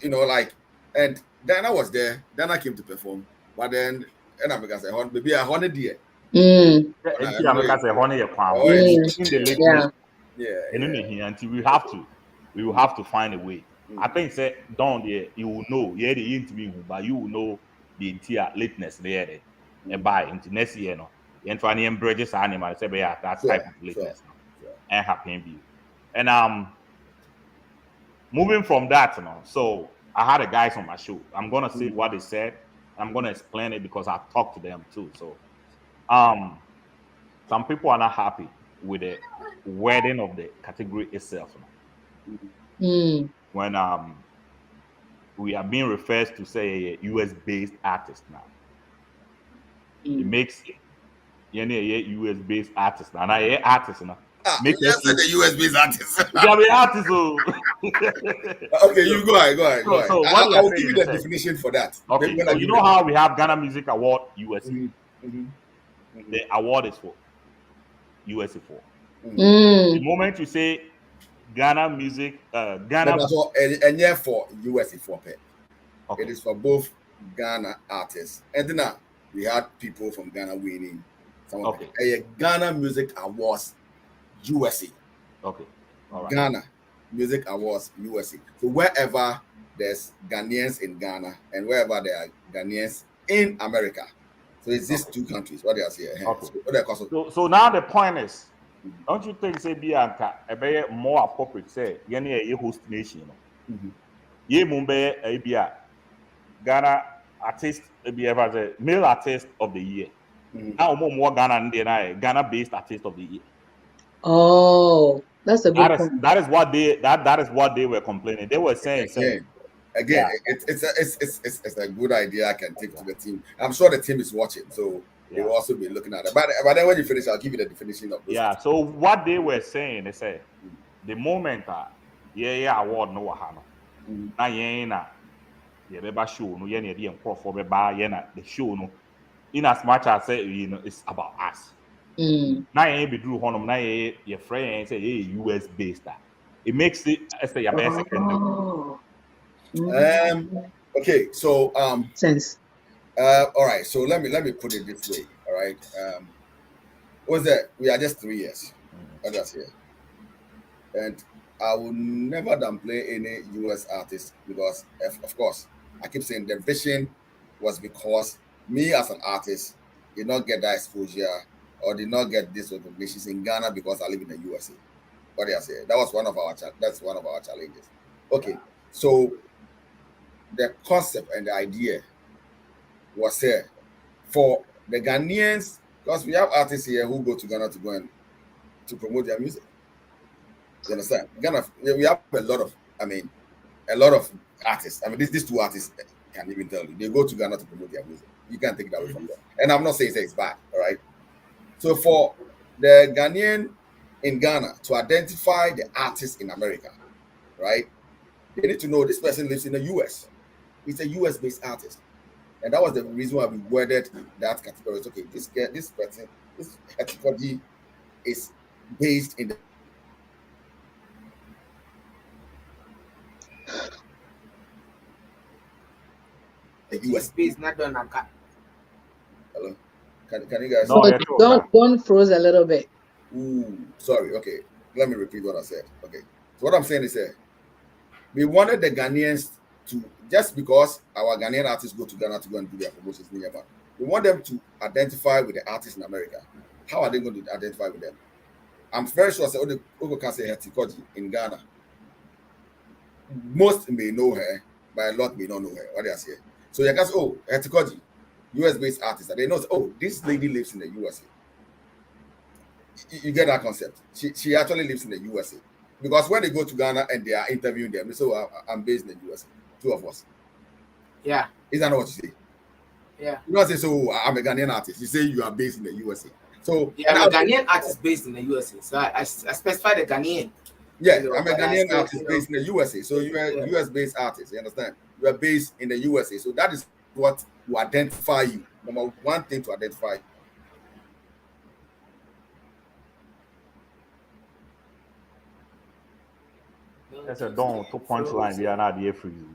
Speaker 2: Like, and Dinah was there. Dinah came to perform, but then and I said, maybe 100 year.
Speaker 3: Yeah. Until we will have to find a way. I think say down there you will know, the interview, but you will know the entire lateness there. And by into next year, and trying to bridges animal say that type of lateness and happen view. And moving from that, so I had the guys on my show. I'm gonna say what they said. I'm gonna explain it because I talked to them too. So some people are not happy with the wording of the category itself. When we are being referred to say a US based artist now. It makes a US based artist now. Now artist now.
Speaker 2: Make the US based artist.
Speaker 3: Yeah, we artists.
Speaker 2: Okay, you go ahead.
Speaker 3: So
Speaker 2: I will give you the definition for that.
Speaker 3: Okay, so you know how we have Ghana Music Award USA. The award is for USA for. The moment you say Ghana Music, Ghana
Speaker 2: and yeah for USA for pay. Okay. It is for both Ghana artists. And then we had people from Ghana winning. A Ghana Music Awards USA.
Speaker 3: Okay.
Speaker 2: All right. Ghana Music Awards USA. So wherever there's Ghanaians in Ghana and wherever there are Ghanaians in America. So it's these two countries. What they are saying.
Speaker 3: Okay. So now the point is, don't you think say Bianca a more appropriate say a host nation? Ye Mumbai a Ghana artist be ever the male artist of the year. Now more Ghana than Ghana based artist of the year.
Speaker 4: Oh, that's a good point.
Speaker 3: That is what they were complaining. They were saying
Speaker 2: again, it's a good idea I can take to the team. I'm sure the team is watching, so they will also be looking at it. But then when you finish, I'll give you the definition of this.
Speaker 3: Yeah. So what they were saying, they said the moment award no wahano. Na yena beba show no yena the for beba yena the show no. In as much as say it's about us. Now you be drew honum. Now your friend say US based. It makes it as a best
Speaker 2: okay, so
Speaker 4: sense.
Speaker 2: All right, so let me put it this way. All right, what's that? We are just 3 years. That's here, and I will never downplay any US artist because, of course, I keep saying the vision was because me as an artist did not get that exposure or did not get this recognition in Ghana because I live in the USA. What do you say? That was one of our challenges. Okay, so the concept and the idea was here for the Ghanaians, because we have artists here who go to Ghana to go and to promote their music. You understand? Ghana, we have a lot of artists. I mean, these two artists can even tell you they go to Ghana to promote their music. You can't take that away from them. And I'm not saying it's bad, all right? So for the Ghanaian in Ghana to identify the artist in America, right? They need to know this person lives in the US. He's a US-based artist. And that was the reason why we worded that category. Okay, this person, this category is based in the US.
Speaker 5: Based not done like that.
Speaker 2: Hello? Can you guys?
Speaker 4: No, don't froze a little bit.
Speaker 2: Ooh, sorry. Okay, let me repeat what I said. Okay, so what I'm saying is we wanted the Ghanaians to, just because our Ghanaian artists go to Ghana to go and do their promotions, we want them to identify with the artists in America. How are they going to identify with them? I'm very sure Ogo can say Hetikoji in Ghana. Most may know her, but a lot may not know her. What they say. So you can say, oh, Hetikoji, US-based artist. And they know, oh, this lady lives in the USA. You get that concept. She actually lives in the USA. Because when they go to Ghana and they are interviewing them, they say, oh, I'm based in the USA. Two of us.
Speaker 5: Yeah.
Speaker 2: Is that not what you say?
Speaker 5: Yeah.
Speaker 2: You don't say, so I'm a Ghanaian artist. You say you are based in the USA. So
Speaker 5: yeah, I'm a Ghanaian artist based in the USA. So I specify the Ghanaian.
Speaker 2: Yeah, I'm a Ghanaian artist based in the USA. So you are a US-based artist. You understand? You are based in the USA. So that is what will identify you. Number one thing to identify you.
Speaker 3: That's a don't to punchline. We are not here for you.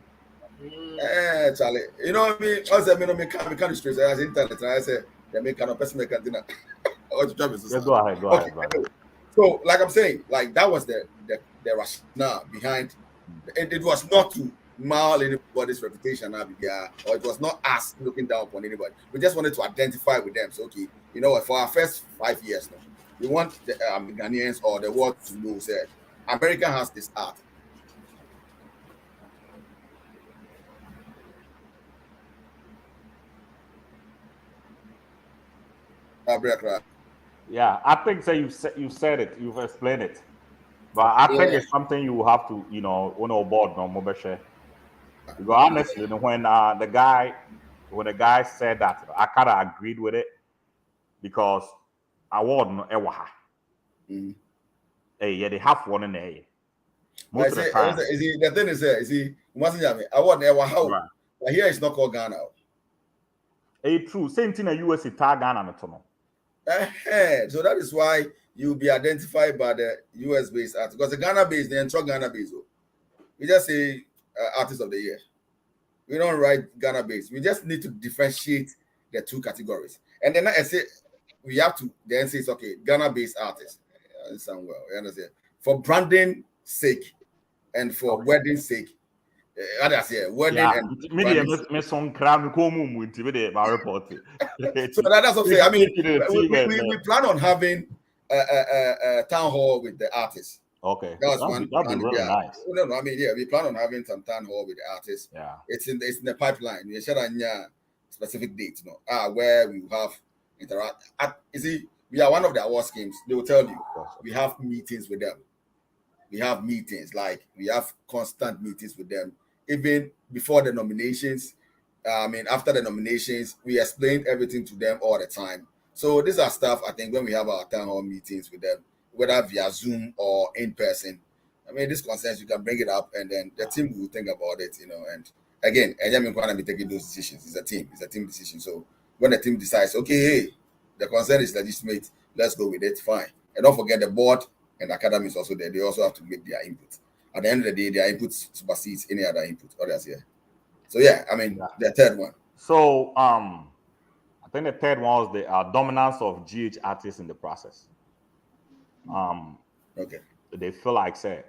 Speaker 2: Charlie, you know what I mean? I said, me can't stress. I said, internet. I said, they make kind of person make a dinner.
Speaker 3: Go ahead.
Speaker 2: So, like I'm saying, like that was the rationale behind. It was not to mar anybody's reputation, or it was not us looking down upon anybody. We just wanted to identify with them. So, okay, you know what? For our first 5 years now, we want the Ghanaians or the world to know that America has this art.
Speaker 3: Yeah, I think so. You said it. You've explained it, but I think it's something you have to, on board no more share. Because honestly, when the guy said that, I kind of agreed with it because I wasn't ewaha. Hey, yeah, they have one in there. Most of the time,
Speaker 2: the thing is, I wasn't ewaha. But here it's not called Ghana.
Speaker 3: Hey, true. Same thing in US, it's Ghana, no.
Speaker 2: So that is why you'll be identified by the US-based artist. Because the Ghana-based, they enter Ghana-based. We just say artist of the year. We don't write Ghana-based. We just need to differentiate the two categories. And then I say we have to then say, okay, Ghana-based artist. Well, you understand? For branding sake and for wedding sake. Others here, wedding and
Speaker 3: media me some crowd come my report.
Speaker 2: So that's what I'm saying. I mean, we plan on having a town hall with the artists.
Speaker 3: Okay,
Speaker 2: that's one.
Speaker 3: That'd be really nice.
Speaker 2: No, I mean, we plan on having some town hall with the artists.
Speaker 3: Yeah,
Speaker 2: it's in the pipeline. We should have specific dates, where we have interact. You see, we are one of the award schemes. They will tell you we have meetings with them. We have meetings, like we have constant meetings with them, even before the nominations. After the nominations, we explain everything to them all the time. So these are stuff I think when we have our town hall meetings with them, whether via Zoom or in person. This concerns you can bring it up, and then the team will think about it, And again, I'm going to be taking those decisions. It's a team decision. So when the team decides, okay, hey, the concern is legitimate, let's go with it. Fine, and don't forget the board. And the academy is also there. They also have to make their input. At the end of the day, their input supersedes any other input others here. So the third one.
Speaker 3: So I think the third one was the dominance of GH artists in the process.
Speaker 2: Okay.
Speaker 3: They feel like say,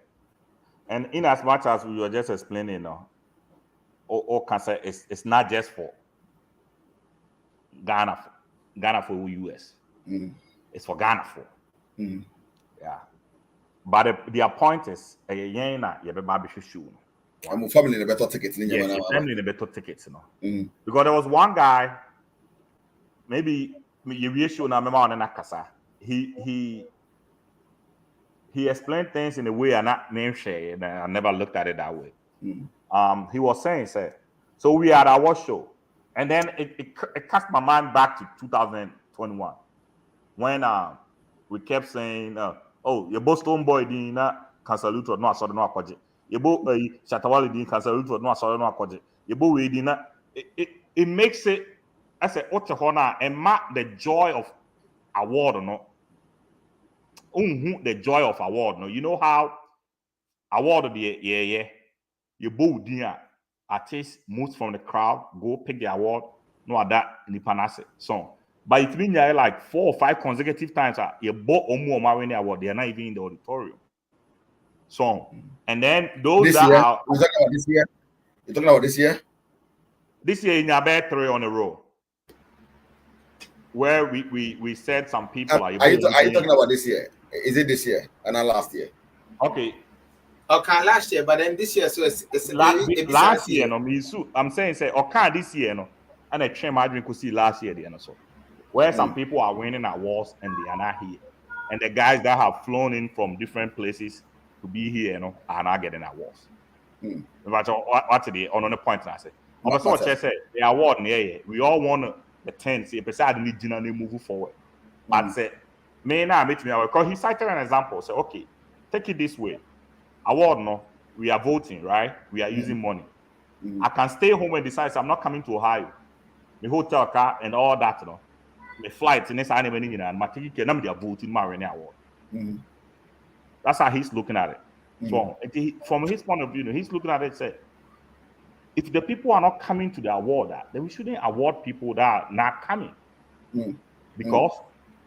Speaker 3: and in as much as we were just explaining, or can say it's not just for Ghana for US.
Speaker 2: Mm-hmm.
Speaker 3: It's for Ghana for.
Speaker 2: Mm-hmm.
Speaker 3: Yeah. But their point is, I'm
Speaker 2: family in a better ticket.
Speaker 3: Yes, family in a better tickets,
Speaker 2: Mm-hmm.
Speaker 3: Because there was one guy, maybe you issue na memo on Nakasa. He explained things in a way I not name share, and I never looked at it that way.
Speaker 2: Mm-hmm.
Speaker 3: He was saying, so we had our show, and then it cast my mind back to 2021 when we kept saying, oh, your Boston boy did not cancel it or no, so no, your boy Shatawali didn't cancel it or no, so no, your boy did not. it makes it. I said, Otahona, and mark the joy of award or not. The joy of award. No, you know how award yeah. You both dear artists most from the crowd go pick the award. No, that nipanase song. But it means like 4 or 5 consecutive times you bought Omu winning award. They are not even in the auditorium. Song. And then those
Speaker 2: this
Speaker 3: that
Speaker 2: year,
Speaker 3: are
Speaker 2: you're talking about this year? You're talking about this year?
Speaker 3: This year in about 3 on a row. Where we said some people
Speaker 2: are you talking about this year? Is it this year and not last year?
Speaker 3: Okay.
Speaker 5: Okay, last year, but then this year, so it's
Speaker 3: last year. No, I'm saying say okay this year no, and I train my drink could see last year the so where some people are winning awards and they are not here, and the guys that have flown in from different places to be here, are not getting awards. But what's the on the point I say? Also, say the award we all want the 10. See, beside need to move forward. But say, may now meet me because he cited an example. Say, okay, take it this way. Award no, we are voting, right? We are using money. I can stay home and decide I'm not coming to Ohio. The hotel car and all that, the flights and this animating and my ticket can they are voting my award. That's how he's looking at it. So from his point of view, he's looking at it and say, if the people are not coming to the award, then we shouldn't award people that are not coming. Because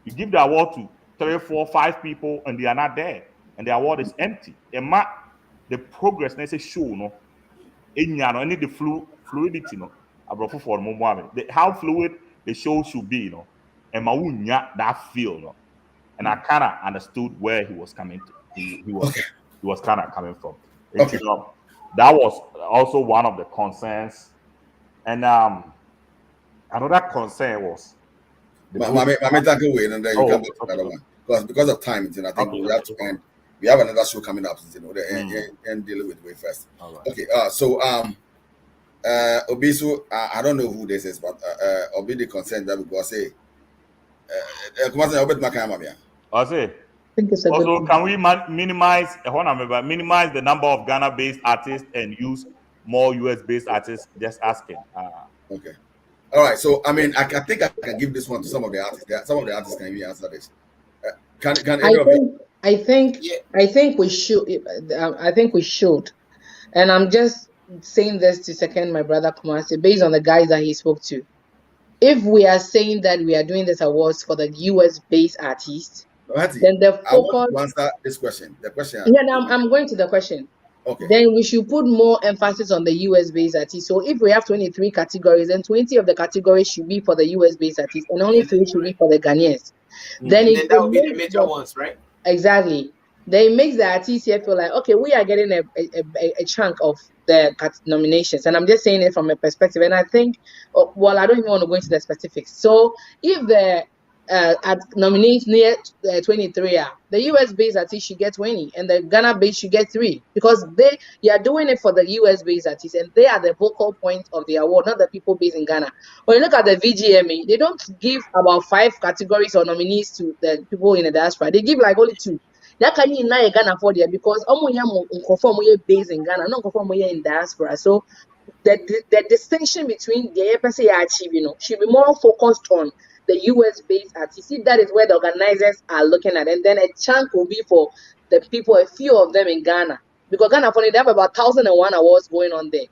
Speaker 3: you give the award to 3, 4, 5 people and they are not there. And the award is empty. The progress necessary show any the fluidity how fluid the show should be, and that feel, and I kind of understood where he was coming to. He was kind of coming from.
Speaker 2: Okay.
Speaker 3: That was also one of the concerns, and another concern was.
Speaker 2: Because of time, I think we have to end. We have another show coming up, and dealing with way first.
Speaker 3: Right.
Speaker 2: Okay, so Obisu, I don't know who this is, but Obi the consent that we go say.
Speaker 3: I say.
Speaker 4: think it's a good
Speaker 3: Also,
Speaker 4: one.
Speaker 3: can we minimize the number of Ghana-based artists and use more US-based artists? Just asking.
Speaker 2: Okay. All right. So I mean, I think I can give this one to some of the artists. Some of the artists can even answer this.
Speaker 4: I think we should. I think we should. And I'm just saying this to second my brother Kumasi, based on the guys that he spoke to. If we are saying that we are doing this awards for the US-based artists, then the focus.
Speaker 2: I want to answer this question. The question.
Speaker 4: Yeah, I'm going to the question.
Speaker 2: Okay.
Speaker 4: Then we should put more emphasis on the US-based artists. So if we have 23 categories, then 20 of the categories should be for the US-based artists, and only 3 should be for the Ghanaians. Then
Speaker 5: that would be the major ones, right?
Speaker 4: Exactly. Then it makes the artists here feel like, okay, we are getting a chunk of the nominations. And I'm just saying it from a perspective. And I think, well, I don't even want to go into the specifics. So if the nominees near 23 the US-based artists should get 20 and the Ghana-based should get 3, because you are doing it for the US-based artists and they are the vocal point of the award, not the people based in Ghana. When you look at the VGMA, they don't give about 5 categories or nominees to the people in the diaspora. They give like only 2. That can you not Ghana for there because based in Ghana, not conform in diaspora. So the distinction between the person achieve, should be more focused on the US-based artists. See, that is where the organizers are looking at, and then a chunk will be for the people, a few of them in Ghana, because Ghana for they have about 1,001 awards going on there.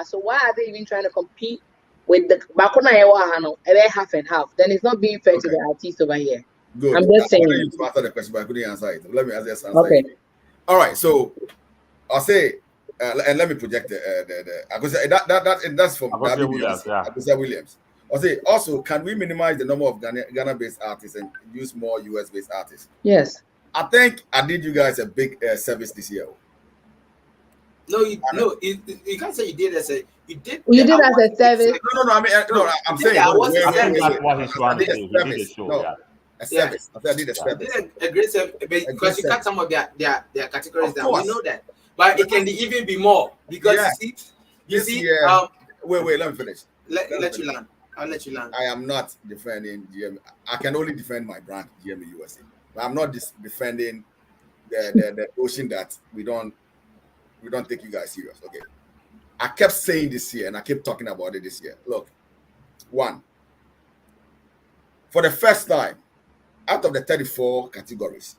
Speaker 4: So why are they even trying to compete with the half and half? Then it's not being fair to the artists over here.
Speaker 2: Good.
Speaker 4: I'm just saying.
Speaker 2: I wanted you to answer the question, but I couldn't answer it. Let me just answer
Speaker 4: Okay.
Speaker 2: it. All right. So I'll say, and let me project that's from Williams. I'll say also, can we minimize the number of Ghana-based artists and use more US-based artists?
Speaker 4: Yes.
Speaker 2: I think I did you guys a big service this year.
Speaker 5: No, you can't say you did as a you did.
Speaker 4: You did as a service.
Speaker 2: No. I mean, no. I'm saying
Speaker 3: that's what he's trying to say. He did a show.
Speaker 2: No. A service. I did a service.
Speaker 5: A great service because you cut some of their categories down. We know that, but it can even be more because you see.
Speaker 2: Wait. Let me finish.
Speaker 5: Let you land. I'll let you land.
Speaker 2: I am not defending GME. I can only defend my brand, GME USA. But I'm not defending the notion that we don't take you guys serious. Okay. I kept saying this year, and I kept talking about it this year. Look, one, for the first time, out of the 34 categories,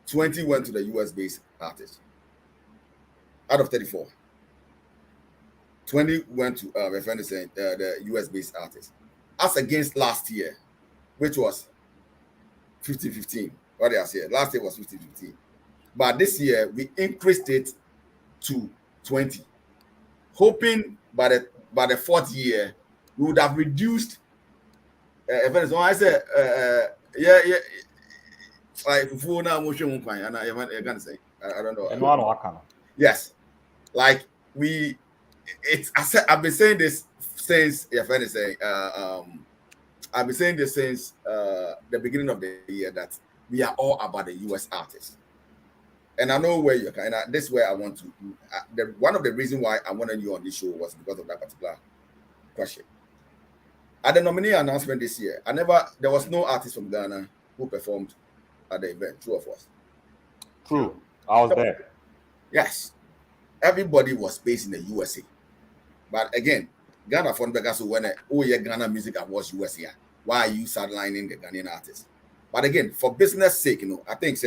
Speaker 2: 20 went to the US-based artists. Out of 34, 20 went to my friend is saying the US-based artists, as against last year, which was 50-15. What they are saying, last year was 50-15, but this year we increased it to 20, hoping by the fourth year we would have reduced. I said, yeah, like before now, motion and I can say, I don't know. Yes, like I've been saying this since I've been saying this since the beginning of the year that we are all about the US artists. And I know where you're kind of, this is where I want to. One of the reasons why I wanted you on this show was because of that particular question. At the nominee announcement this year, there was no artist from Ghana who performed at the event. True or false?
Speaker 3: True. I was there.
Speaker 2: Yes. Everybody was based in the USA. But again, Ghana for Vegas when Ghana Music Awards USA. Why are you sidelining the Ghanaian artists? But again, for business sake, I think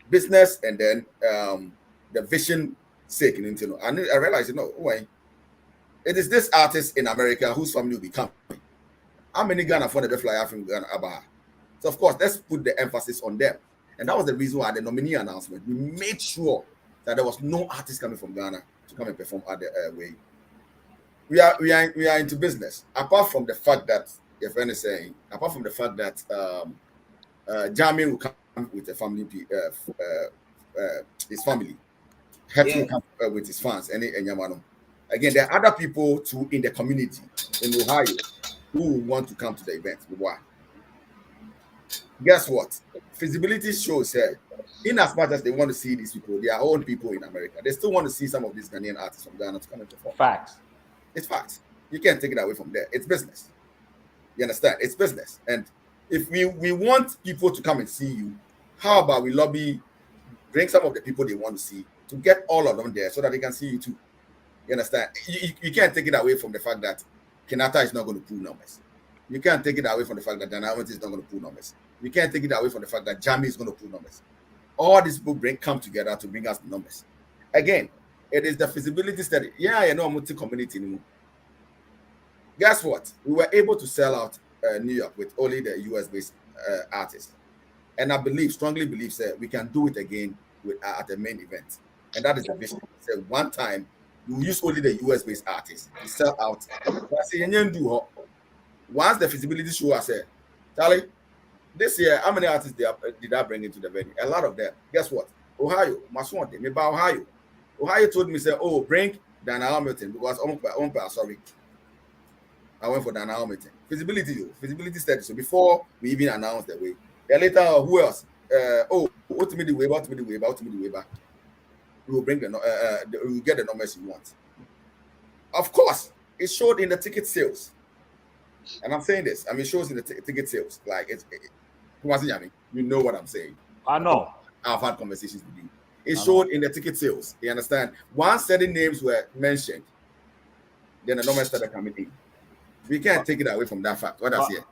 Speaker 2: business and then the vision sake, and I realized, it is this artist in America whose family will be coming. How many Ghana for the fly from Ghana Abaha? So of course, let's put the emphasis on them. And that was the reason why at the nominee announcement, we made sure that there was no artist coming from Ghana to come and perform at the way. We are into business. Apart from the fact that your friend is saying, apart from the fact that Jamming will come with a family, his family, will come with his fans, and Yamano. Again, there are other people too in the community in Ohio who want to come to the event. Why? Guess what? Feasibility shows here, in as much as they want to see these people, their own people in America, they still want to see some of these Ghanaian artists from Ghana to come and perform.
Speaker 3: Facts.
Speaker 2: It's facts. You can't take it away from there. It's business. You understand? It's business. And if we want people to come and see you, how about we bring some of the people they want to see to get all of them there so that they can see you too. You understand? You can't take it away from the fact that Kenata is not going to pull numbers. You can't take it away from the fact that Dynamite is not going to pull numbers. You can't take it away from the fact that Jamie is going to pull numbers. All these people come together to bring us the numbers. Again, it is the feasibility study. Yeah, multi-community anymore. Guess what? We were able to sell out New York with only the US-based artists. And I strongly believe, sir, we can do it again at the main event. And that is the vision. So one time, we use only the US-based artists to sell out. Once the feasibility show us, Charlie, this year, how many artists did I bring into the venue? A lot of them. Guess what? Ohio, Maswante, maybe Ohio. Ohio told me, bring Dana Hamilton because sorry. I went for Dana Hamilton. Feasibility study. So before we even announced the way, then later, who else? Ultimately the waiver. We will bring we will get the numbers you want. Of course, it showed in the ticket sales. And I'm saying this. It shows in the ticket sales. Like you know what I'm saying.
Speaker 3: I know.
Speaker 2: I've had conversations with you. It showed in the ticket sales. You understand? Once certain names were mentioned, then the numbers started coming in. We can't take it away from that fact. What else here?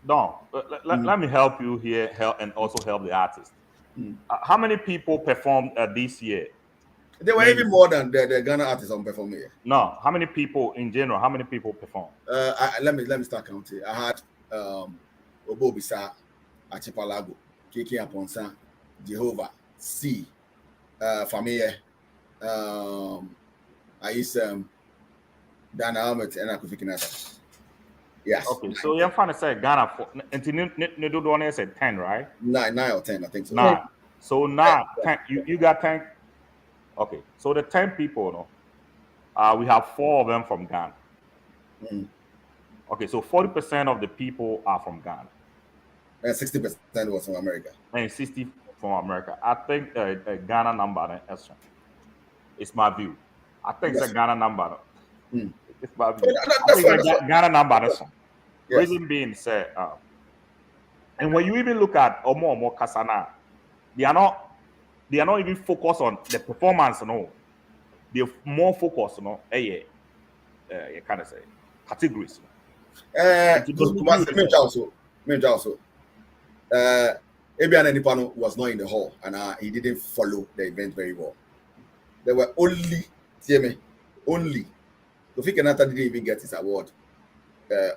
Speaker 3: No. Let me help you here, and also help the artist. How many people performed this year?
Speaker 2: There were even more than the Ghana artists on performing here.
Speaker 3: No. How many people in general? How many people performed?
Speaker 2: Let me start counting. I had Obo Bisa, Achipalago, Kiki Aponsa, Jehovah, C, Familia, Aisam, Dana Ahmed, and Akufi Kinata. Yes.
Speaker 3: Okay, so you're trying to say Ghana for said 10, right?
Speaker 2: 9 or 10, I think so.
Speaker 3: 9. So now 10, you got 10. Okay, so the 10 people, we have 4 of them from Ghana. Okay, so 40% of the people are from Ghana.
Speaker 2: And 60% was from America.
Speaker 3: And 60 from America. I think Ghana number it's my view. I think it's a Ghana number. It's my view. Ghana number. Reason being said, and when you even look at Omo Kasana, they are not even focused on the performance. No, they're more focused, you know, you kind of say categories.
Speaker 2: Me also. Ebian Nipano was not in the hall, and he didn't follow the event very well. There were only Kofi Kenyatta didn't even get his award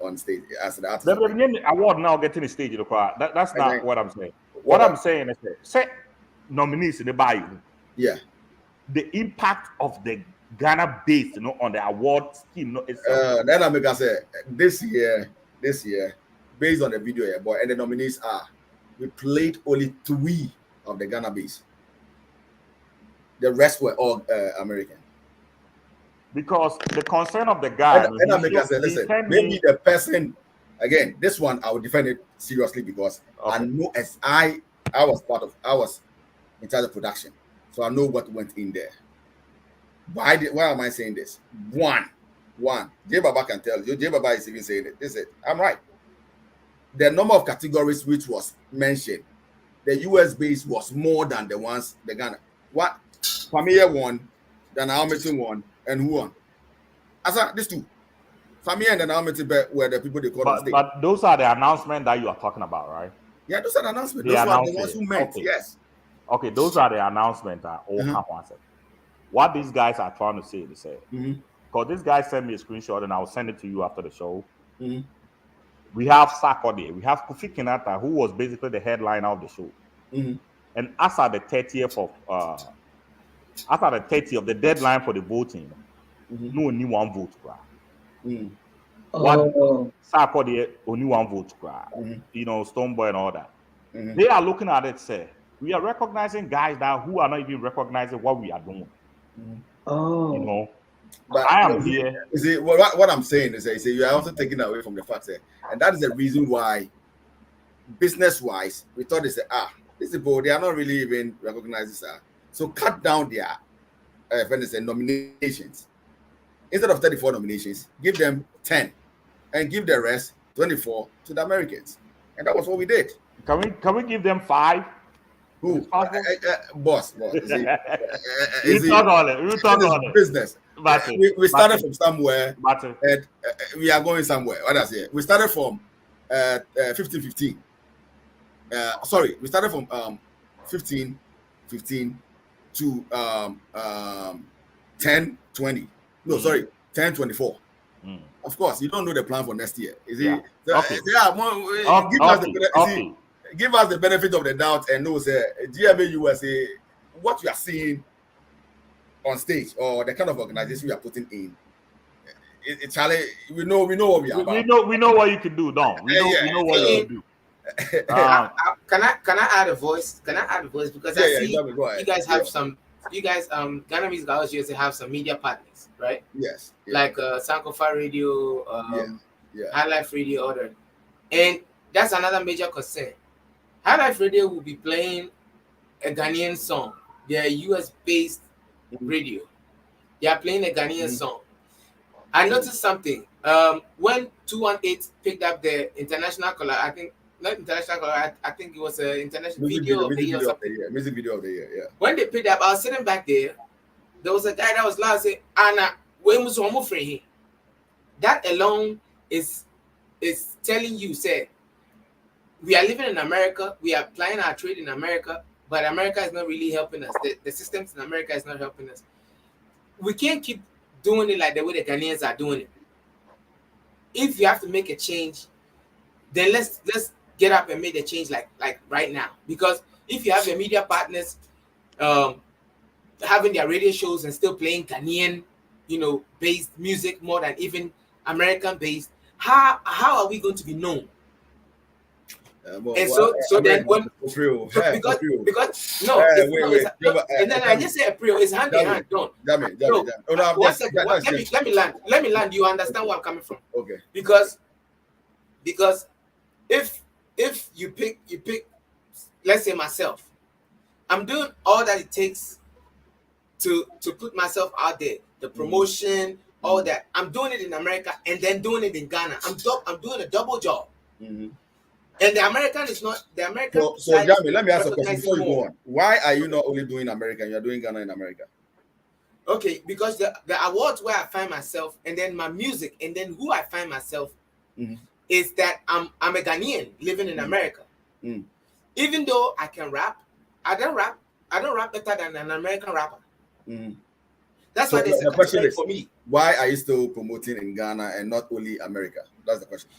Speaker 2: on stage as the artist.
Speaker 3: The award now getting the stage. That's not what I'm saying. What I'm saying is that say nominees in the bayou.
Speaker 2: Yeah.
Speaker 3: The impact of the Ghana base, you know, on the award scheme, itself.
Speaker 2: Then I make us say this year, based on the video, yeah, boy, and the nominees are we played only 3 of the Ghana base. The rest were all American.
Speaker 3: Because the concern of the guy,
Speaker 2: and I make us say, listen, maybe the person again. This one I would defend it seriously because I know as I was in charge of production, so I know what went in there. Why am I saying this? One, J Baba can tell you. J Baba is even saying it. They said, I'm right. The number of categories which was mentioned, the US base was more than the ones the Ghana. What? Familia won, then Hamilton won, and who won? Asa, these 2. Familia and then Hamilton were the people they called on stage.
Speaker 3: But those are the announcements that you are talking about, right?
Speaker 2: Yeah, those are the announcements. Those are the ones who meant, yes.
Speaker 3: Okay, those are the announcements that all come once. What these guys are trying to say, they say, because this guy sent me a screenshot and I'll send it to you after the show. We have Sarkodie, we have Kofi Kenyatta, who was basically the headliner of the show. And as at the 30th of the deadline for the voting, no only one vote. Sarkodie only one vote. You know, Stoneboy and all that. They are looking at it, say, we are recognizing guys that who are not even recognizing what we are doing. You know, but I am here.
Speaker 2: You see, what I'm saying is, you are also taking away from the fact that, and that is the reason why, business-wise, we thought they say, these people they are not really even recognizing this. So cut down their nominations. Instead of 34 nominations, give them 10, and give the rest 24 to the Americans, and that was what we did.
Speaker 3: Can we give them 5?
Speaker 2: Who? Boss.
Speaker 3: You talk on it.
Speaker 2: Business. We started from somewhere, and we are going somewhere. What does it? We started from 15. Sorry, we started from 15 to 10-20. No, sorry, 10-24. Of course, you don't know the plan for next year. Is it? Give us the benefit of the doubt and know, say, GMA USA, what you are seeing on stage or the kind of organization we are putting in. Charlie, we know what we are about.
Speaker 3: We know what you can do, don't we? We know what you can do.
Speaker 5: Can I add a voice? Because I see you guys have some. You guys, Ghana Music House USA have some media partners, right?
Speaker 2: Yes.
Speaker 5: Like Sankofa Radio, High Life Radio, order, and that's another major concern. High Life Radio will be playing a Ghanaian song. They are US-based radio. They are playing a Ghanaian song. I noticed something. When 218 picked up the international color, I think it was an international video of the year or something.
Speaker 2: Music video of the year, yeah.
Speaker 5: When they picked up, I was sitting back there. There was a guy that was loud saying, "Anna, we must move from here." That alone is telling you, say, we are living in America, we are applying our trade in America, but America is not really helping us. The systems in America is not helping us. We can't keep doing it like the way the Ghanaians are doing it. If you have to make a change, then let's get up and make the change like right now. Because if you have your media partners having their radio shows and still playing Ghanaian, based music more than even American based, how are we going to be known? Because and then I just say April is hand in hand. Don't. Let me land. You understand where I'm coming from?
Speaker 2: Okay.
Speaker 5: Because if you pick, let's say myself, I'm doing all that it takes to put myself out there, the promotion, all that. I'm doing it in America and then doing it in Ghana. I'm doing a double job. And the American is not the American.
Speaker 2: So Jamie, let me ask a question before you go on. Why are you not only doing America? You're doing Ghana in America.
Speaker 5: Okay, because the awards where I find myself, and then my music, and then who I find myself is that I'm a Ghanaian living in America. Even though I can rap, I don't rap better than an American rapper. That's why there's a question for me.
Speaker 2: Why are you still promoting in Ghana and not only America? That's the question.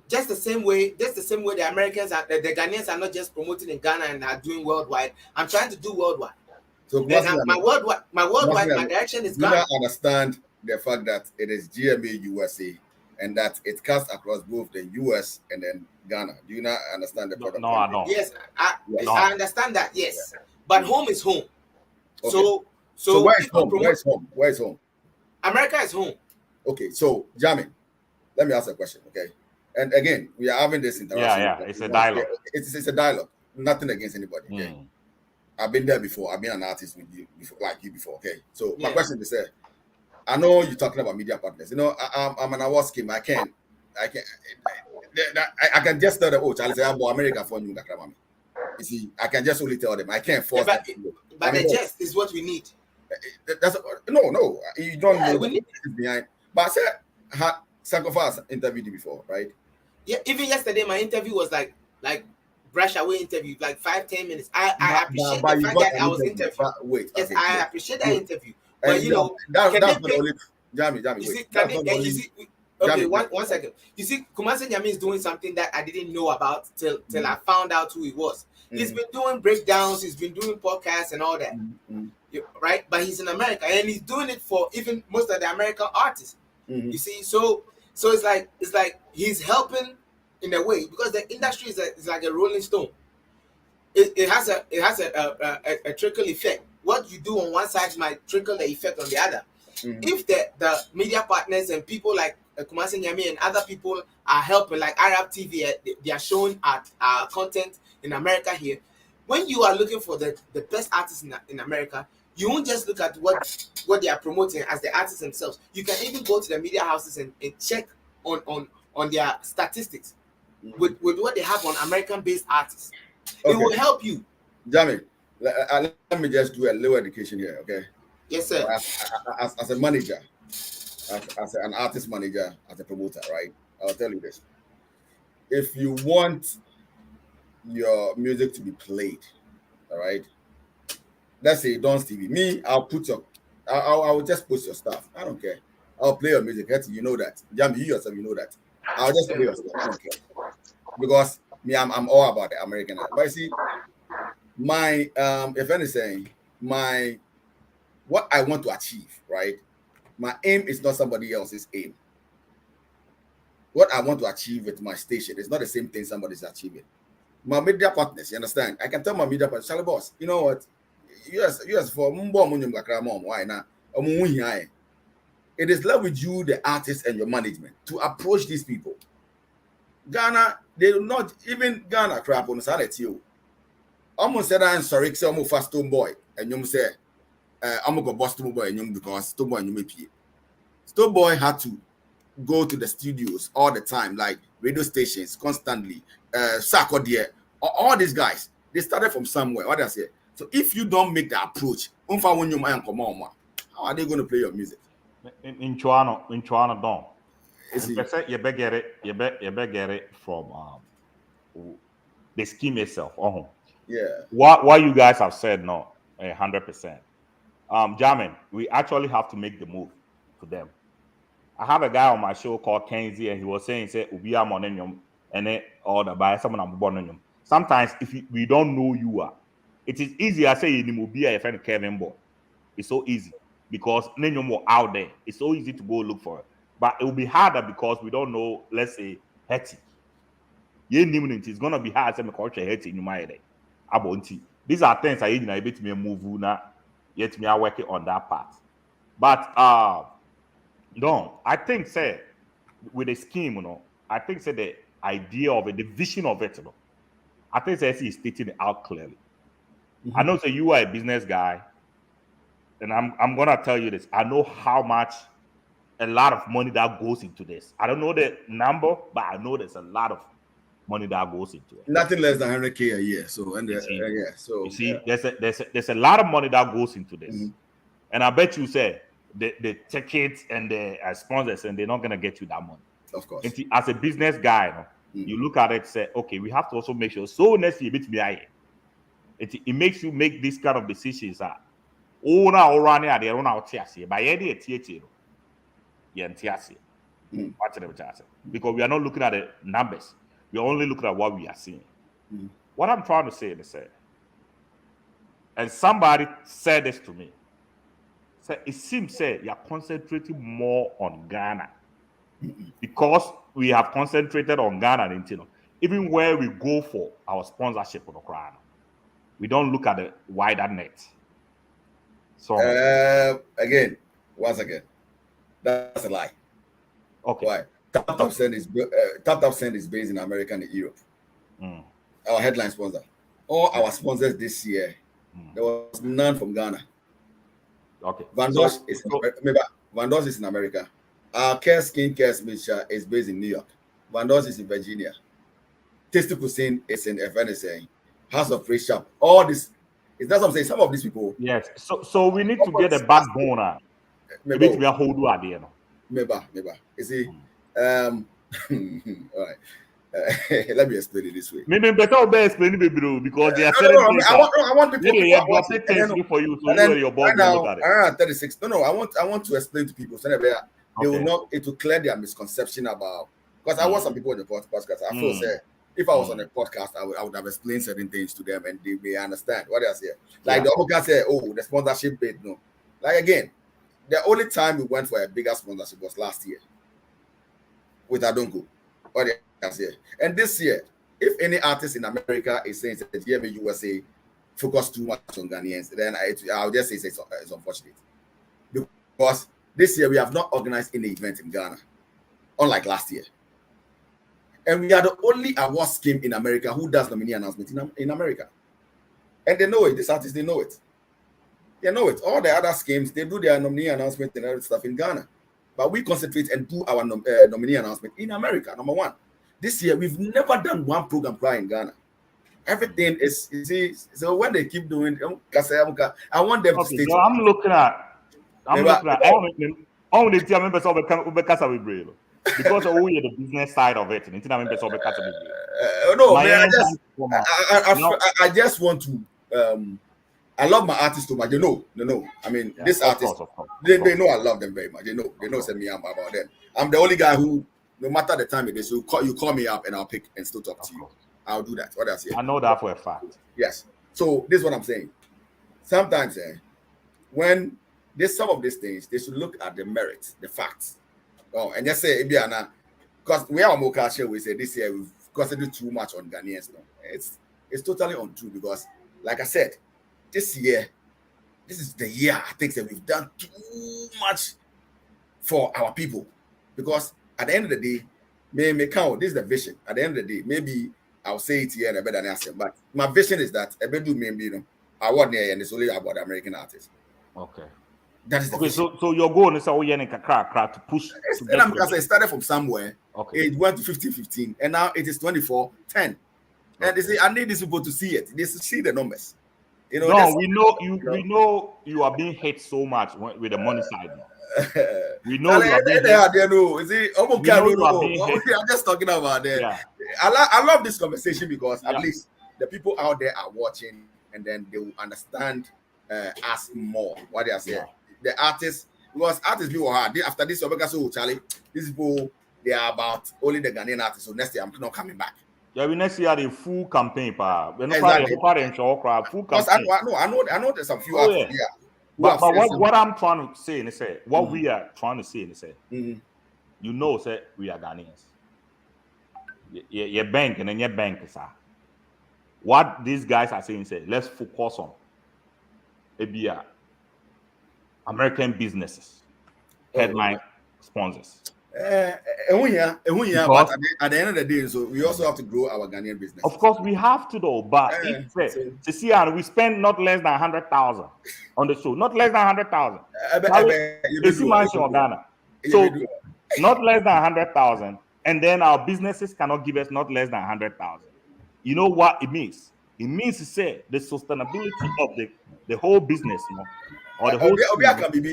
Speaker 5: Just the same way the Americans are, the Ghanaians are not just promoting in Ghana and are doing worldwide. I'm trying to do worldwide. So my direction is Ghana.
Speaker 2: Do not understand the fact that it is GMA USA and that it casts across both the US and then Ghana. Do you not understand the product?
Speaker 3: No, I don't.
Speaker 5: Yes, I understand that. Yes, but home is home.
Speaker 2: Okay. So where is home? Where is home?
Speaker 5: America is home.
Speaker 2: Okay, so Jamin, let me ask a question. Okay, and again, we are having this interaction.
Speaker 3: Yeah, it's a dialogue.
Speaker 2: It's a dialogue. Nothing against anybody. Okay. I've been there before. I've been an artist with you before, like you before. Okay, so my question is, I know you're talking about media partners. You know, I'm an award scheme. I can just tell them, oh, Charlie, say, I'm America for you. You see, I can just only tell them. I can't force them.
Speaker 5: But the jest is what we need.
Speaker 2: That's no. You don't know what is behind. But I said, Sankofa interviewed you before, right?
Speaker 5: Yeah. Even yesterday, my interview was like brush away interview, like 5-10 minutes. I appreciate the fact that I was interviewed.
Speaker 2: Wait.
Speaker 5: Yes,
Speaker 2: okay,
Speaker 5: I appreciate that interview. But you know,
Speaker 2: that's not only Jamie.
Speaker 5: Okay, one second. You see, Kumasi Nyame is doing something that I didn't know about till I found out who he was. He's been doing breakdowns, he's been doing podcasts and all that, right? But he's in America and he's doing it for even most of the American artists. You see, so it's like he's helping in a way because the industry is like a rolling stone. It has a trickle effect. What you do on one side might trickle the effect on the other. If the media partners and people like Kumasi Nyame and other people are helping, like Arab TV, they are showing our content in America here. When you are looking for the best artists in America, you won't just look at what they are promoting as the artists themselves. You can even go to the media houses and check on their statistics with what they have on American-based artists. Okay. It will help you.
Speaker 2: Jamie, let me just do a little education here, okay?
Speaker 5: Yes, sir.
Speaker 2: As a manager, as an artist manager, as a promoter, right? I'll tell you this. If you want your music to be played, all right? Let's say Don Stevie. Me, I will just post your stuff. I don't care. I'll play your music. You know that. Jamie, you yourself, you know that. I'll just play your stuff. I don't care. Because me, I'm all about the American art. But you see, my if anything, what I want to achieve, right? My aim is not somebody else's aim. What I want to achieve with my station is not the same thing somebody's achieving. My media partners, you understand? I can tell my media partners, Charlie Boss, you know what? Yes, for why not? It is left with you, the artist, and your management to approach these people. Ghana, they do not even Ghana crap on Saturday. Almost said I'm sorry, I'm a fast stone boy, and you say I'm gonna go Boston boy, and you because stone boy and you may pay. Stone boy had to go to the studios all the time, like radio stations constantly. Sako there, all these guys, they started from somewhere. What I say? So if you don't make the approach, how are they going to play your music?
Speaker 3: In Toronto, don't. You better get it from the scheme itself.
Speaker 2: Yeah.
Speaker 3: What you guys have said, no, 100%. Jamin, we actually have to make the move to them. I have a guy on my show called Kenzie, and he was saying, "We are monenium, and then all the buy someone I'm born." Sometimes, if we don't know you are, it is easy. I say in Mobile, a friend Kevin Boy. It's so easy because Nenyum out there. It's so easy to go look for it, but it will be harder because we don't know. Let's say Hetty. It's gonna be hard. Some culture Hetty in my day. These are things I need. I bet me a move now. Yet me are working on that part, but no, I think say with the scheme, I think say the idea of it, the vision of it, I think say is stating it out clearly. I know say you are a business guy, and I'm gonna tell you this. I know how much a lot of money that goes into this. I don't know the number, but I know there's a lot of money that goes into it.
Speaker 2: Nothing less than 100K a year. So
Speaker 3: you see, there's a lot of money that goes into this. And I bet you say the tickets and the sponsors, and they're not gonna get you that money.
Speaker 2: Of course.
Speaker 3: And as a business guy, you look at it, say, okay, we have to also make sure. So next year, it makes you make this kind of decisions. Oh, now running at their own out here, by any theater, because we are not looking at the numbers. We are only looking at what we are seeing. What I'm trying to say is that, and somebody said this to me. So it seems that you are concentrating more on Ghana because we have concentrated on Ghana. Even where we go for our sponsorship on the crown, we don't look at the wider net. So
Speaker 2: once again, that's a lie.
Speaker 3: Okay.
Speaker 2: Why? TAPTAP Send is based in America and Europe. Our headline sponsor. All our sponsors this year, there was none from Ghana.
Speaker 3: Okay.
Speaker 2: Van Doss is in America. Our Skin Care Mixture is based in New York. Van Doss is in Virginia. Tasty Cuisine is in FNSA. House of Fresh Shop. All this. Is that what I'm saying? Some of these people.
Speaker 3: Yes. So we need to get a backbone. Maybe we are hold you at the end.
Speaker 2: Maybe. You see, all right. Let me explain it this way.
Speaker 3: Maybe better explain it, bro, because they are
Speaker 2: I want people
Speaker 3: to for you, so you your boss
Speaker 2: now, around 36. No, I want to explain to people so that they will not, it will clear their misconception about, because I want some people on the podcast. I feel say if I was on a podcast, I would have explained certain things to them and they may understand what I say. Like the other guy said, oh, the sponsorship bid, no. Like again, the only time we went for a bigger sponsorship was last year with Adongo. What I say. And this year, if any artist in America is saying that GMA USA focus too much on Ghanaians, then I'll just say it's unfortunate. Because this year we have not organized any event in Ghana, unlike last year. And we are the only award scheme in America who does nominee announcement in America. And they know it. These artists, they know it. They know it. All the other schemes, they do their nominee announcement and other stuff in Ghana. But we concentrate and do our nominee announcement in America, number one. This year, we've never done one program in Ghana. Everything is, you see, so when they keep doing, I want them to stay.
Speaker 3: So I'm looking at all the team members of the because we are the business side of it.
Speaker 2: No, I just want to. I love my artists too much. They know. I mean, this artist, they know I love them very much. They know send me about them. I'm the only guy who, no matter the time it is, you call me up and I'll pick and still talk to you. I'll do that. What I say.
Speaker 3: I know that for a fact.
Speaker 2: Yes. So this is what I'm saying. Sometimes, when there's some of these things, they should look at the merits, the facts. Oh, and just say, because we are on Mocha show, we say this year we've concentrated too much on Ghanaians. No, it's totally untrue because, like I said, this year, this is the year I think that we've done too much for our people. Because at the end of the day, this is the vision. At the end of the day, maybe I'll say it here and I better than answer. But my vision is that I want there and it's only about the American artists.
Speaker 3: Okay.
Speaker 2: That is the
Speaker 3: vision. So your goal is to push.
Speaker 2: Because it started from somewhere.
Speaker 3: Okay.
Speaker 2: It went to 15-15, and now it is 24-10. And they say, I need these people to see it. They see the numbers.
Speaker 3: We know you are being hit so much with the money side. We know you are being hit.
Speaker 2: I'm just talking about that. Yeah. I love this conversation because at least the people out there are watching and then they will understand us more. What they are saying. The artists, because artists people are after this, Charlie, these people, they are about only the Ghanaian artists. So next year I'm not coming back.
Speaker 3: Yeah, we next year the full campaign, pa. We're not full campaign.
Speaker 2: I know there's some few artists here.
Speaker 3: But what I'm trying to say is what we are trying to say is you know, say we are Ghanaians. Your bank and then your bank, sir. What these guys are saying is let's focus on ABR, American businesses, headline sponsors.
Speaker 2: But at the end of the day, so we also have to grow our Ghanaian business.
Speaker 3: Of course, we have to though. But we spend not less than 100,000 on the show. Not less than 100,000. So not less than 100,000, and then our businesses cannot give us not less than 100,000. You know what it means? It means to say the sustainability of the whole business. or the whole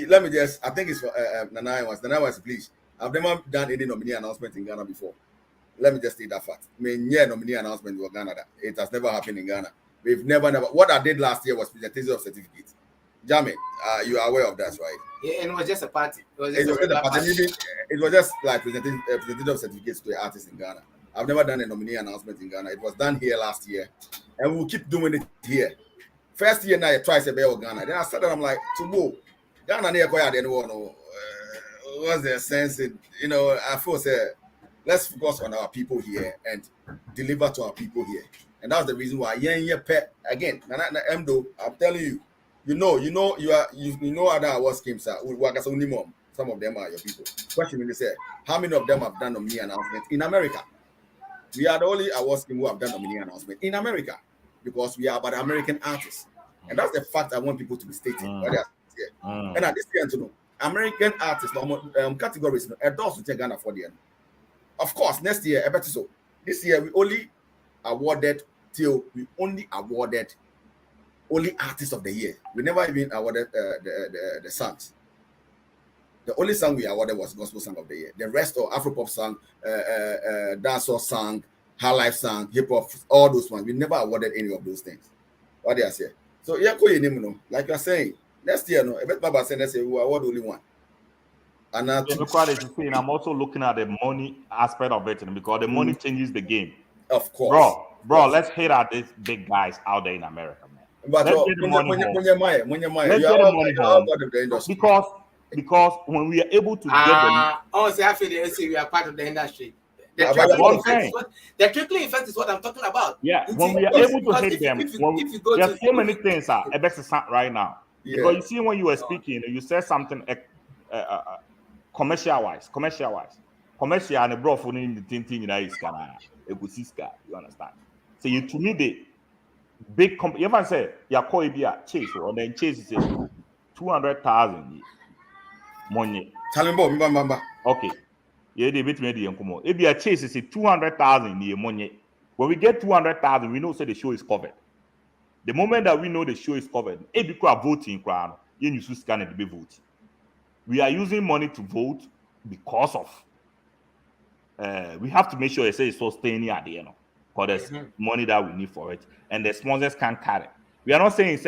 Speaker 2: let me just, I think it's for Nana was please. I've never done any nominee announcement in Ghana before. Let me just state that fact. I mean, yeah, nominee announcement in Ghana. It has never happened in Ghana. We've never. What I did last year was presentation of certificates. Jamin, you are aware of that, right?
Speaker 5: Yeah, and it was just a party. It was
Speaker 2: just like presentation of certificates to the artists in Ghana. I've never done a nominee announcement in Ghana. It was done here last year, and we'll keep doing it here. First year now, I tried to be Ghana. Then I said that I'm like, to go Ghana near quiet anyone. What's the sense in, I feel say let's focus on our people here and deliver to our people here. And that's the reason why again, Mdo, I'm telling you, you know other awards schemes are some of them are your people. Question when they say how many of them have done nominee announcement in America? We are the only awards scheme who have done nominee announcement in America because we are about American artists. And that's the fact I want people to be stating. And at this time to know American artists categories adults to Ghana for the end. Of course, next year, I bet so. This year we only awarded only artist of the year. We never even awarded the songs. The only song we awarded was gospel song of the year. The rest of Afropop song, dancehall song, high life song, hip hop, all those ones. We never awarded any of those things. What they are saying. So yeah, like you're saying, next year, no, I bet Baba said next year we award only one. And
Speaker 3: I'm also looking at the money aspect of it because the money changes the game.
Speaker 2: Of course.
Speaker 3: Bro, let's hit at these big guys out there in America, man.
Speaker 2: But
Speaker 3: let's get the money home. Because when we are able to get them,
Speaker 5: honestly, I feel we are part of the industry. The trickling effect is what I'm talking about.
Speaker 3: Yeah, when we are able to hit them, there's so many things right now. Yeah. Because you see, when you were speaking, you said something commercial and a bro for in the tinting is kind of you understand? So you to me the big company. You ever say Chase or then Chase is 200,000 money. Okay. Yeah, they bit me the if you Chase is 200,000 money. When we get 200,000, we know the show is covered. The moment that we know the show is covered, if you are voting, you need to scan it to be voting. We are using money to vote because of we have to make sure it's sustaining at the end because there's money that we need for it, and the sponsors can't cut it. We are not saying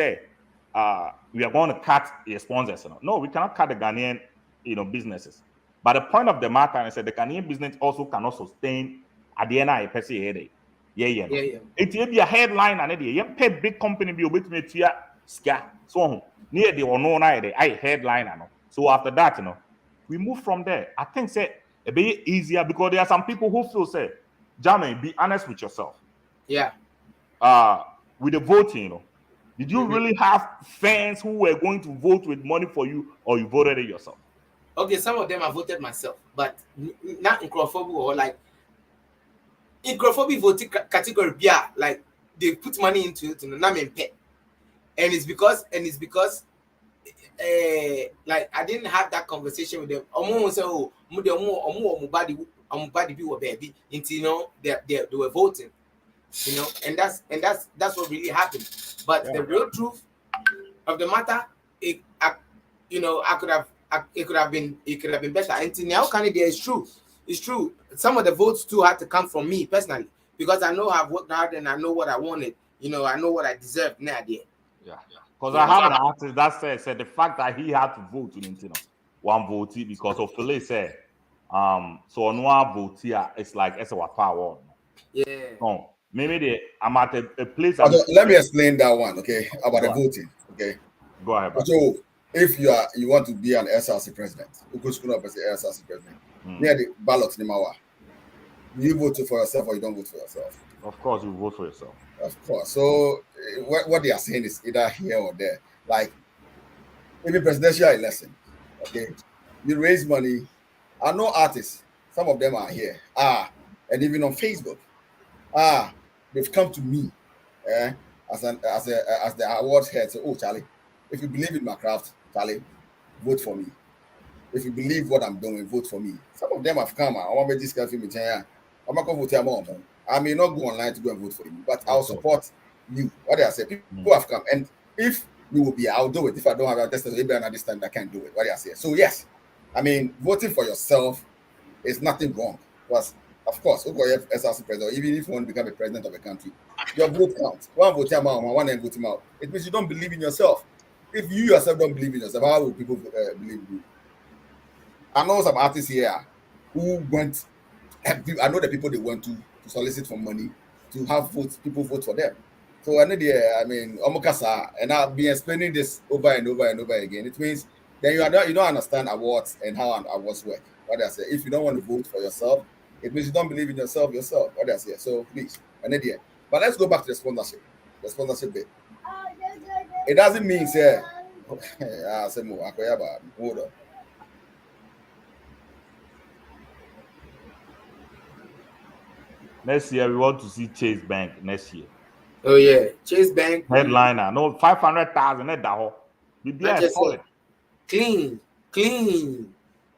Speaker 3: we are going to cut the sponsors. No, we cannot cut the Ghanaian businesses. But the point of the matter is that the Ghanaian business also cannot sustain at the end of per se. Yeah. It will be a headline and you pay big company be able to make so near the or no headline. So after that, we move from there. I think a bit easier because there are some people who feel Jamie, be honest with yourself.
Speaker 5: Yeah.
Speaker 3: With the voting, did you really have fans who were going to vote with money for you, or you voted it yourself?
Speaker 5: Okay, some of them I voted myself, but not in Crawford or like in Crawford voting category. Yeah, like they put money into it, and it's because like I didn't have that conversation with them. Baby, they were voting, and that's what really happened. But the real truth of the matter, it could have been better. And now Canada is true. It's true. Some of the votes too had to come from me personally because I know I've worked hard and I know what I wanted. I know what I deserved now there.
Speaker 3: Yeah. Because I have an artist that said the fact that he had to vote one vote because of Philly said so no vote here it's like it's a power.
Speaker 5: Yeah.
Speaker 3: No, maybe I'm at a place.
Speaker 2: Let me explain that one, okay? About the voting. Okay.
Speaker 3: Go ahead.
Speaker 2: So if you want to be an SRC president, you could school up as the SRC president. Near the ballot you vote for yourself or you don't vote for yourself?
Speaker 3: Of course, you vote for yourself.
Speaker 2: Of course. So what they are saying is either here or there. Like maybe presidential election, okay? You raise money. I know artists. Some of them are here. And even on Facebook. They've come to me, as the awards head. So, Charlie, if you believe in my craft, Charlie, vote for me. If you believe what I'm doing, vote for me. Some of them have come. I want to make this guy feel me. I'm not going to vote more. I may not go online to go and vote for you, but I'll support you. What I say, people have come, and if we will be. I'll do it if I don't have a test. Maybe at this time I can't do it. What do you say? So yes, I mean, voting for yourself is nothing wrong. Because of course, as president, even if you want to become a president of a country, your vote counts. One vote him out, one vote him out. It means you don't believe in yourself. If you yourself don't believe in yourself, how will people believe you? I know some artists here who went. I know the people they went to solicit for money to have people vote for them. So I mean, Omokasa, and I've been explaining this over and over and over again. It means then you don't understand awards and how awards work. What I say, if you don't want to vote for yourself, it means you don't believe in yourself. What I say. So please, but let's go back to the sponsorship bit. It doesn't mean say, hold on.
Speaker 3: Next year we want to see Chase Bank next year.
Speaker 5: Oh yeah, Chase Bank
Speaker 3: headliner. No 500,000. That whole. Solid.
Speaker 5: Clean.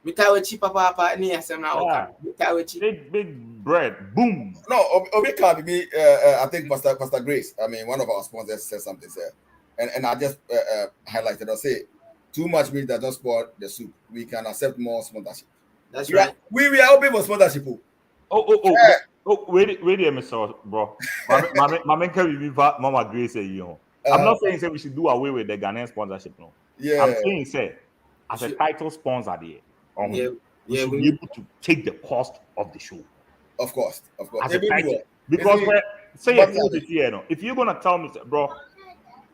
Speaker 5: Mitawechi papa ni asema Mitawechi.
Speaker 2: Big
Speaker 3: bread. Boom.
Speaker 2: No, Obi can be. I think Pastor Grace. I mean, one of our sponsors said something there, and I just highlighted. I say, too much meat does not spoil the soup. We can accept more sponsorship.
Speaker 5: That's right.
Speaker 2: We are open for sponsorship.
Speaker 3: Oh, wait a minute, bro. Mama Mama Grace say you know. I'm not saying say we should do away with the Ghanaian sponsorship, no.
Speaker 2: Yeah.
Speaker 3: I'm saying say as a title sponsor there, we should be able to take the cost of the show.
Speaker 2: Of course.
Speaker 3: As a title, because if you're gonna tell me, bro,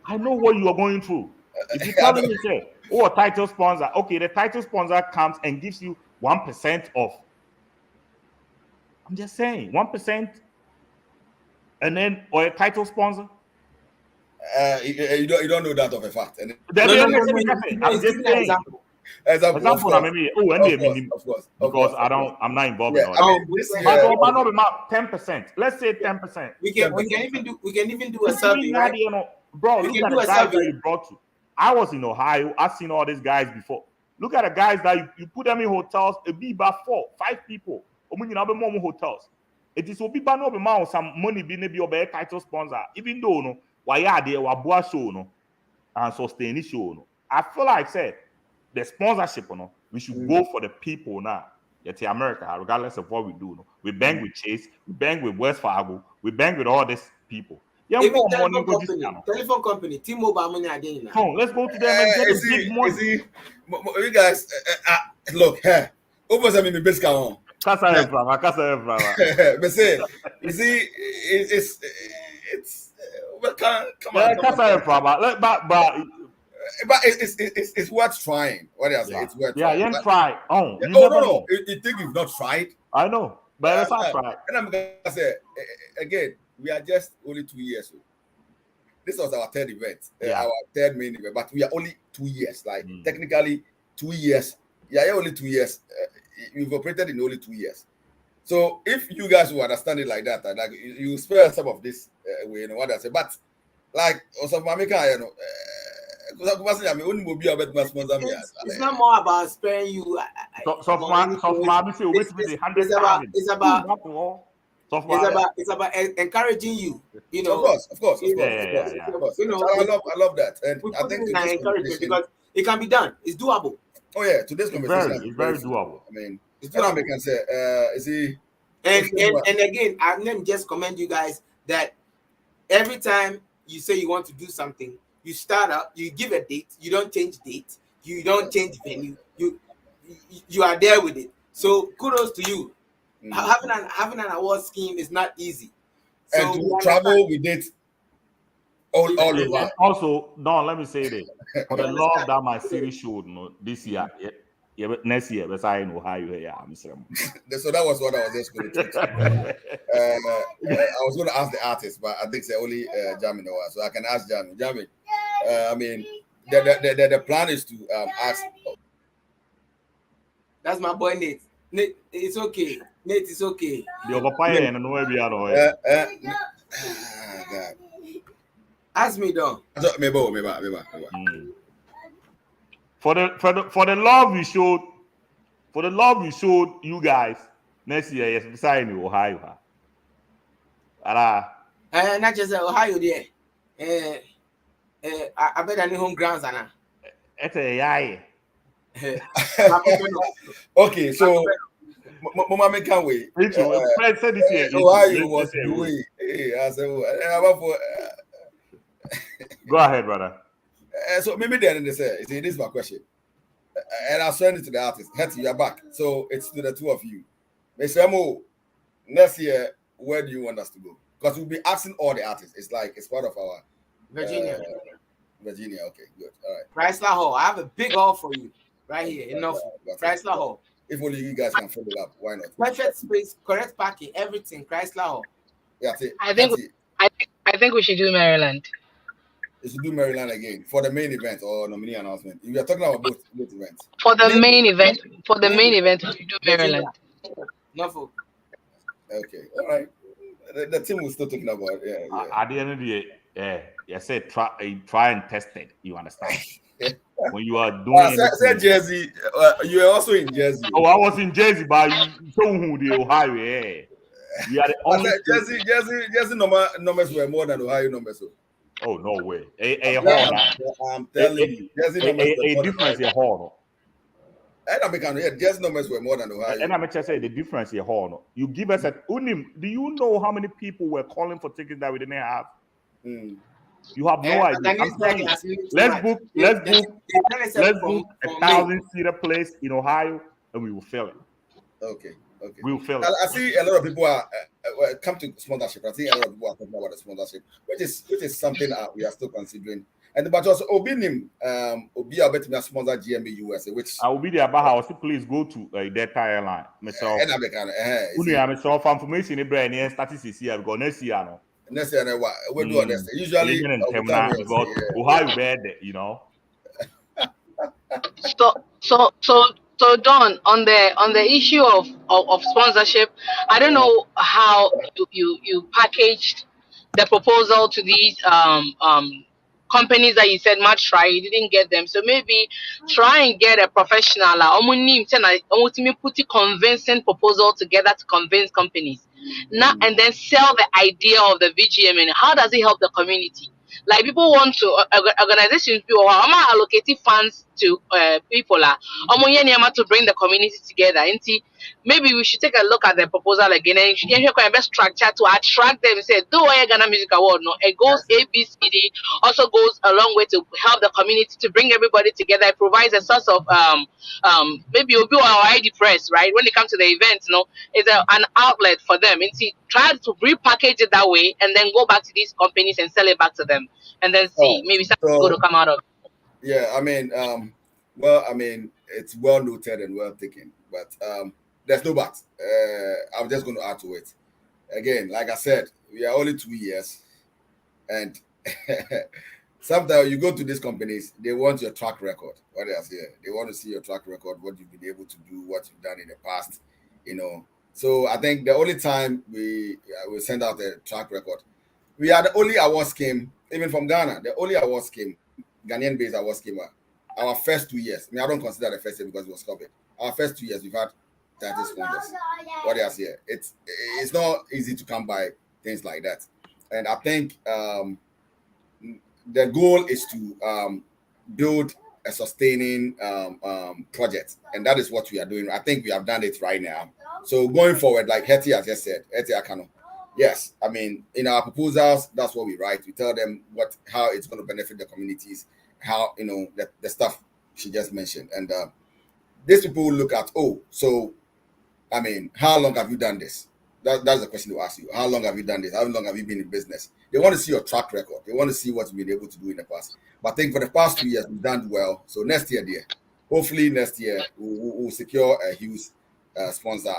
Speaker 3: I know what you are going through. If you tell me, say, a title sponsor, okay, the title sponsor comes and gives you 1% of. I'm just saying 1%, and then or a title sponsor.
Speaker 2: You don't know that of a fact. And
Speaker 3: I'm just saying. Example. Of course. Because I'm not involved in all that. 10%. Let's say 10%.
Speaker 5: We can even do a survey, right?
Speaker 3: Bro, look at the guys that you brought to. I was in Ohio. I've seen all these guys before. Look at the guys that you put them in hotels. It be about 4-5 people. Hotels. It is obi ba no be ma some money be ne be obey title sponsor. Even though no, why are there wa show no and sustain show no. I feel like said the sponsorship no, we should go for the people now. Yet America, regardless of what we do, no, we bang with Chase, we bang with West Fargo, we bang with all these people. Yeah,
Speaker 5: even telephone company, T-Mobile money again.
Speaker 3: Let's go to them and get a big money.
Speaker 2: You guys, look here. Over some in the best car.
Speaker 3: But
Speaker 2: say, you see, it's come on. But it's worth trying. What else? It's worth trying.
Speaker 3: Yeah, try.
Speaker 2: No. You think you've not tried?
Speaker 3: I know, but let's not try.
Speaker 2: And I'm gonna say again, we are just only 2 years old. This was our third event, our third main event, but we are only 2 years. Like technically 2 years. Yeah, only 2 years. You've operated in only 2 years. So if you guys will understand it like that, like you spare some of this way, you know what I say. But like also Mamika,
Speaker 5: it's not more about sparing you. It's about encouraging you. You know,
Speaker 2: of course. You know, I love that, and I think
Speaker 5: encouragement because it can be done. It's doable.
Speaker 2: Oh yeah, today's conversation
Speaker 3: is very doable.
Speaker 2: I mean, it's doable. Can say, is he?
Speaker 5: And again, I'm just commend you guys that every time you say you want to do something, you start up, you give a date, you don't change date, you don't change venue, you are there with it. So kudos to you. Having an award scheme is not easy. So
Speaker 2: and to travel with it all over.
Speaker 3: Also, Don, let me say this. For the love that my city showed this year, next year, but I know how you hear.
Speaker 2: So that was what I was just going to say. I was going to ask the artist, but I think it's only Jamie knows. So I can ask Jamie. Jamie, I mean, the plan is to ask.
Speaker 5: That's my boy Nate. Nate, it's okay. Nate, it's okay. Ask me, though.
Speaker 3: For the love we showed you guys next year, yes, beside me, Ohio.
Speaker 5: Not just Ohio there. I bet any home grounds, Anna.
Speaker 3: It's a yai.
Speaker 2: Okay, so Mama make can wait.
Speaker 3: Fred said this year.
Speaker 2: Ohio was the way. Hey, I said,
Speaker 3: go ahead, brother.
Speaker 2: So maybe then they say, this is my question. And I'll send it to the artist. Hetty, you're back. So it's to the two of you. Mr. Mo, next year, where do you want us to go? Because we'll be asking all the artists. It's like it's part of our
Speaker 5: Virginia.
Speaker 2: Virginia, okay, good. All right.
Speaker 5: Chrysler Hall. I have a big hall for you. Right here. Enough. Chrysler Hall.
Speaker 2: If only you guys can fill it up, why not?
Speaker 5: Perfect space, correct parking, everything. Chrysler Hall.
Speaker 2: Yeah,
Speaker 4: I think we should do Maryland.
Speaker 2: You should do Maryland again for the main event or nominee announcement. If you're talking about both events.
Speaker 4: For the main event, we should do Maryland.
Speaker 5: Norfolk.
Speaker 2: Okay, all right. The team was still talking about
Speaker 3: At the end of the day, you said try and test it. You understand? When you are doing
Speaker 2: said Jersey, you are also in Jersey.
Speaker 3: Oh, I was in Jersey, but you told who the Ohio. Yeah, we are the only
Speaker 2: Jersey numbers were more than Ohio numbers. So.
Speaker 3: Oh no way!
Speaker 2: I'm telling you, Jersey numbers
Speaker 3: a difference in hall.
Speaker 2: Jersey numbers were more than Ohio.
Speaker 3: And I'm just saying the difference in hall. You give us a Unim. Do you know how many people were calling for tickets that we didn't have? You have no idea. Let's book 1,000-seater place in Ohio, and we will fill it.
Speaker 2: Okay.
Speaker 3: We'll fill it.
Speaker 2: I see a lot of people are come to sponsorship. I see a lot of people are talking about the sponsorship, which is something we are still considering. And but also Obinim, Obi I bet me sponsor GMB USA, which
Speaker 3: I will be there about how please go to Delta Airline. Myself. So for information, Ibrahim statistics here because next year no.
Speaker 2: Next year, we do this. Usually,
Speaker 3: Ohio bad, you know.
Speaker 4: So Don, on the issue of sponsorship, I don't know how you packaged the proposal to these companies that you said might try, you didn't get them. So maybe try and get a professional put a convincing proposal together to convince companies. Now and then sell the idea of the VGM and how does it help the community? Like people want to organizations people are allocating funds to people to bring the community together. And see, maybe we should take a look at the proposal again and best structure to attract them. Say, do I Ghana Music Award? No, it goes ABCD. Also goes a long way to help the community to bring everybody together. It provides a source of maybe you'll be our ID press, right? When it comes to the event, it's an outlet for them. And see, try to repackage it that way and then go back to these companies and sell it back to them. And then see, maybe something's going to come out of it.
Speaker 2: Yeah, I mean, it's well noted and well taken, but there's no but. I'm just going to add to it. Again, like I said, we are only 2 years, and sometimes you go to these companies, they want your track record. What they say, they want to see your track record, what you've been able to do, what you've done in the past, So I think the only time we send out a track record, we are the only award scheme, even from Ghana, the only award scheme, Ghanaian-based award scheme. Our first 2 years, I don't consider the first year because it was COVID. Our first 2 years, we've had 30 sponsors. What they say, it's not easy to come by things like that. And I think the goal is to build a sustaining project, and that is what we are doing. I think we have done it right now. So going forward, like Hetty has just said, Hetty Akano, yes, I mean, in our proposals, that's what we write. We tell them how it's going to benefit the communities, how, the stuff she just mentioned. And these people will look at, so, I mean, how long have you done this? That's the question to ask you. How long have you done this? How long have you been in business? They want to see your track record. They want to see what you've been able to do in the past. But I think for the past 2 years, we've done well. So next year, hopefully next year, we'll secure a huge sponsor.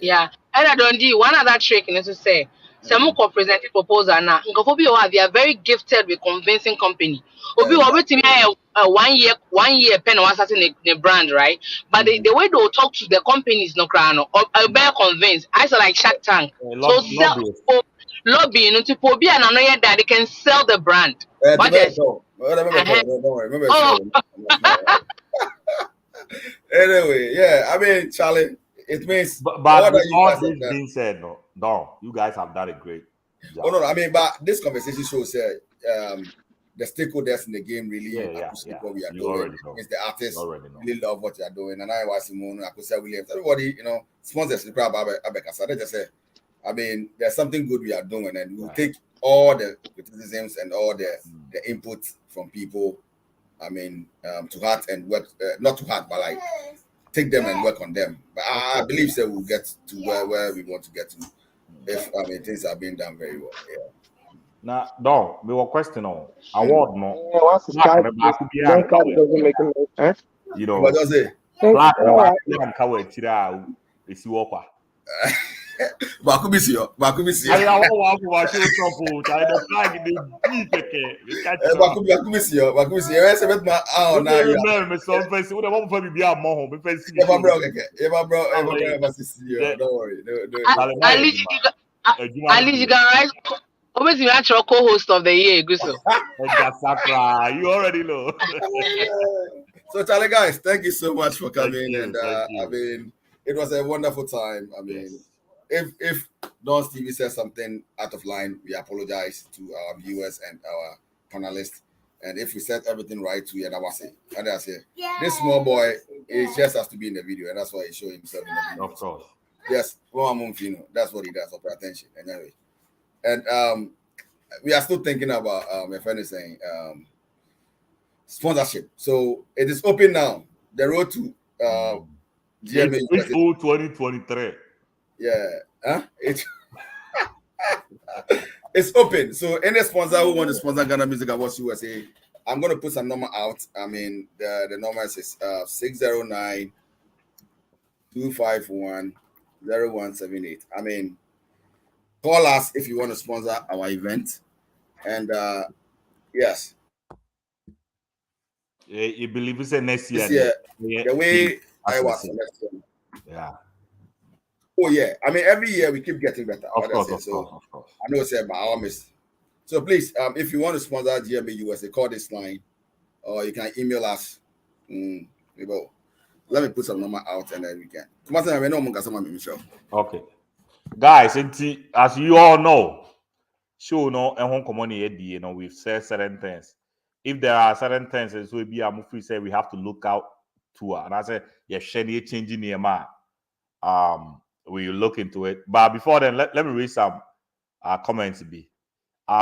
Speaker 4: Yeah. And I don't do one other trick to say. Some presenting proposal now. They are very gifted with convincing company. Obi waiting a 1 year pen was in the brand, right? But the way they'll talk to the companies no crown or bear convinced. I saw like Shark Tank. So sell lobby to be an another that they can sell the brand.
Speaker 2: Anyway, yeah, I mean, Charlie, it means
Speaker 3: but all this being said, no, you guys have done it great.
Speaker 2: Oh no, I mean, but this conversation shows the stakeholders in the game really appreciate what we are doing. It's the artists really love what you are doing, and I was Simone, I could say Williams, everybody, sponsors the crowd. I just say, I mean, there's something good we are doing, and we'll take all the criticisms and all the input from people. I mean, to heart and work, not to heart, but like take them and work on them. But I believe that we'll get to where we want to get to. If things are being done very well. Yeah.
Speaker 3: Now, no, we were questioning award no.
Speaker 6: Once it's time, doesn't make a
Speaker 3: you know.
Speaker 2: What does it?
Speaker 3: Black and cover tira is walker.
Speaker 2: Bakubisi.
Speaker 3: I want to watch you trouble. I the flag in the
Speaker 2: Bakubisi. I said, "Oh, now you
Speaker 3: remember so fancy. What about for me? Be a more fancy.
Speaker 2: Don't worry.
Speaker 4: At least you can write. Obviously, you're your co-host of the year, Gusto.
Speaker 3: You already know.
Speaker 2: So, Charlie, guys, thank you so much for coming. And I mean, it was a wonderful time. I mean, if Don Stevie says something out of line, we apologize to our viewers and our panelists. And if we said everything right to you, that was it. And I say, this small boy, he just has to be in the video, and that's why he showed himself in the video.
Speaker 3: Of course.
Speaker 2: Yes, that's what he does. So pay attention. Anyway. And we are still thinking about my friend is saying sponsorship. So it is open now. The road to GMA
Speaker 3: 2023.
Speaker 2: Yeah. It's open. So any sponsor who want to sponsor Ghana Music Awards USA, I'm going to put some number out. I mean, the number is 609-251-0178. I mean, call us if you want to sponsor our event. And yes.
Speaker 3: You believe it's next year?
Speaker 2: The way I was next year.
Speaker 3: Yeah.
Speaker 2: Oh, yeah. I mean, every year we keep getting better.
Speaker 3: Of course.
Speaker 2: I know it's by our miss. So please, if you want to sponsor GMA USA, call this line or you can email us. Let me put some number out and then we can.
Speaker 3: Okay. Guys, as you all know, we've said certain things. If there are certain things, so be a say we have to look out to, and I said, changing near my we look into it. But before then, let me read some comments.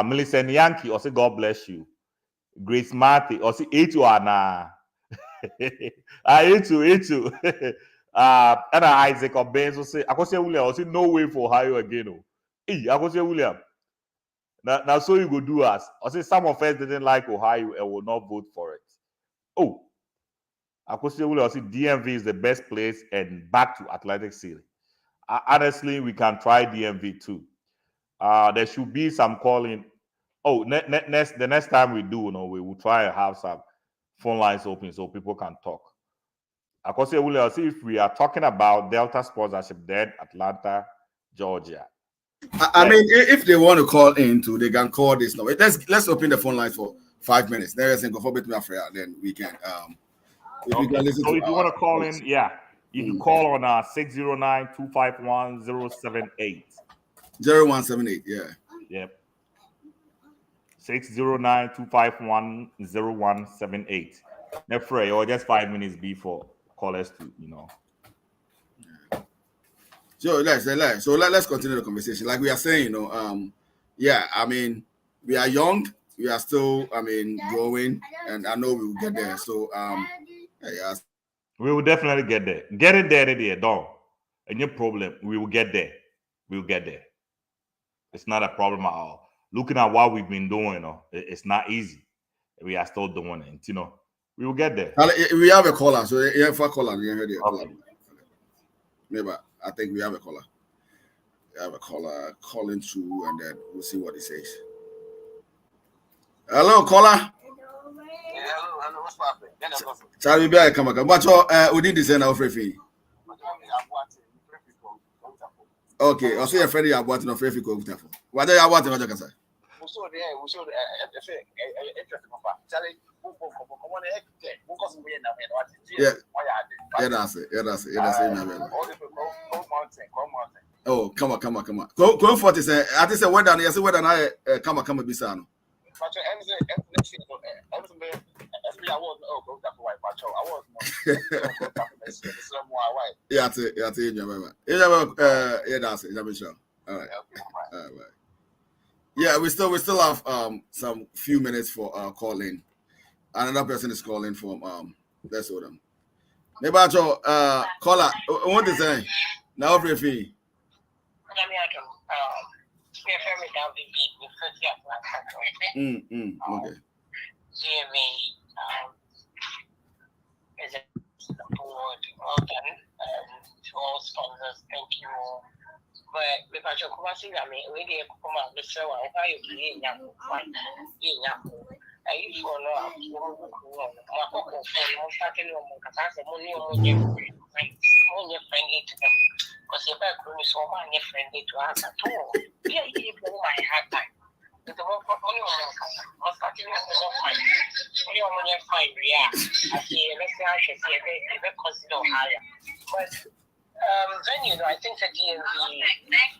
Speaker 3: Millicent Yankee also God bless you. Grace Marty also eat you na. Eat you. And Isaac Obenzo say, I could say William, I say no way for hire again. I could say William. Now so you go do us. I say some of us didn't like Ohio and will not vote for it. Oh, I could say William, I say DMV is the best place and back to Atlantic City. Honestly, we can try DMV too. There should be some calling. Oh, the next time we do, we will try and have some phone lines open so people can talk. I could say, William, see if we are talking about Delta sponsorship, then Atlanta, Georgia.
Speaker 2: I mean, if they want to call in too, they can call this number. Let's open the phone lines for 5 minutes. Then we can.
Speaker 3: Okay. So if you want to call in, you can call on 609-251-078.
Speaker 2: 0178, yeah.
Speaker 3: Yep. 609-251-0178. Never afraid, or just 5 minutes before callers to,
Speaker 2: So let's continue the conversation. Like we are saying, I mean, we are young, we are still, growing, and I know we will get there. So
Speaker 3: we will definitely get there. Get it there, don't. And your problem, we will get there. We'll get there. It's not a problem at all. Looking at what we've been doing, it's not easy. We are still doing it, we will get there.
Speaker 2: We have a caller, so if I call, maybe I think we have a caller. We have a caller calling through, and then we'll see what he says. Hello, caller.
Speaker 7: Hello, what's happening?
Speaker 2: Charlie, be come back. But we did this now for free. Okay, I'll say a friend you are watching on Facebook. What are you watching? What you can say? Yeah, that's it. Oh, come on. Go for it. I just said whether I come on bisano. Yeah, that's it. Yeah, that's it. All right. Yeah, we still have some few minutes for calling. Another person is calling from let's hold them. Maybe caller. What is saying? Now free fee. Okay.
Speaker 7: GMA is a board, well done. To all sponsors, thank you all. But if I should come and see that, we did come out the show. I you create that one. I used to know I'm starting on my capacity, money friendly to them. Because if I could be so friendly to us at all, yeah, you know, I had time. The only one I'm starting on the one only one fine, yeah. I see, let's say I should see a bit consider higher. But venue, I think the DMV,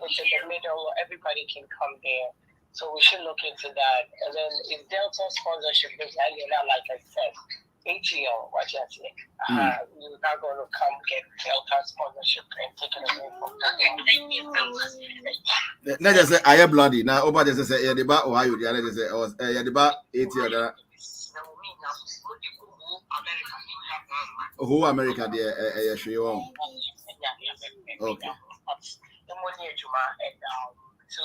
Speaker 7: which is the middle, everybody can come there. So we should look into that. And then if Delta sponsorship is like I said, ATL, what you say? You're not going to come get Delta sponsorship and take it away from them.
Speaker 2: Let's just say I am bloody. Now, over just say, yeah, the bar Ohio, the other just say, yeah, the bar ATL. Who America, there, sure. Okay.
Speaker 7: So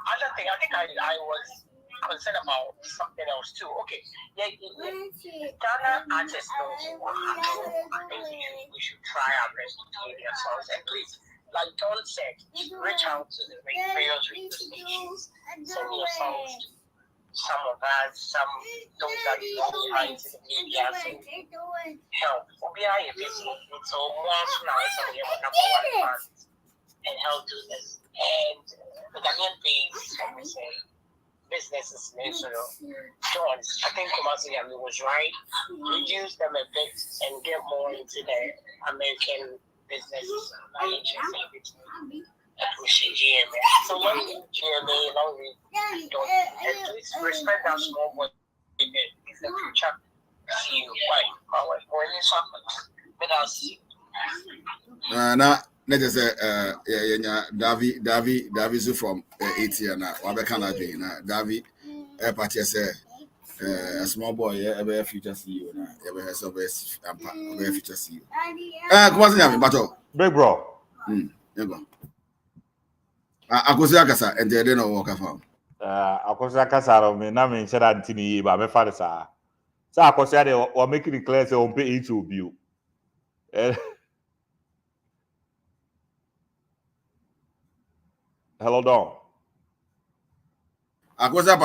Speaker 7: other thing, I think I was concerned about something else too. Okay, yeah, Ghana artists know I think we should try our best to play their songs. And please, like Don said, reach out to the various radio stations, send your songs to some of us, some those that you know behind the media, so help. So once now some of your number one fans and help do this. And the Ghanaian base, let me say, businesses, John, I think Kumasi was right. Reduce them a bit and get more into the American businesses. So long GMA, long we don't, and please respect our small boy. In the future, see you. Bye. When it's happening, but I'll see you.
Speaker 2: Now, let's say, Davi from ATL now. Wabekana Jay now. Davi, party say, a small boy, ever future CEO now. Ever has a future CEO. Come on, Bato.
Speaker 3: Big bro.
Speaker 2: Akosia kasa and they don't walk around.
Speaker 3: Akosia kasa me na me nhyɛ ante ni ba me fa de saa. Sa akosia de o make it clear say on pay each of you. Hello Don.
Speaker 2: Akosia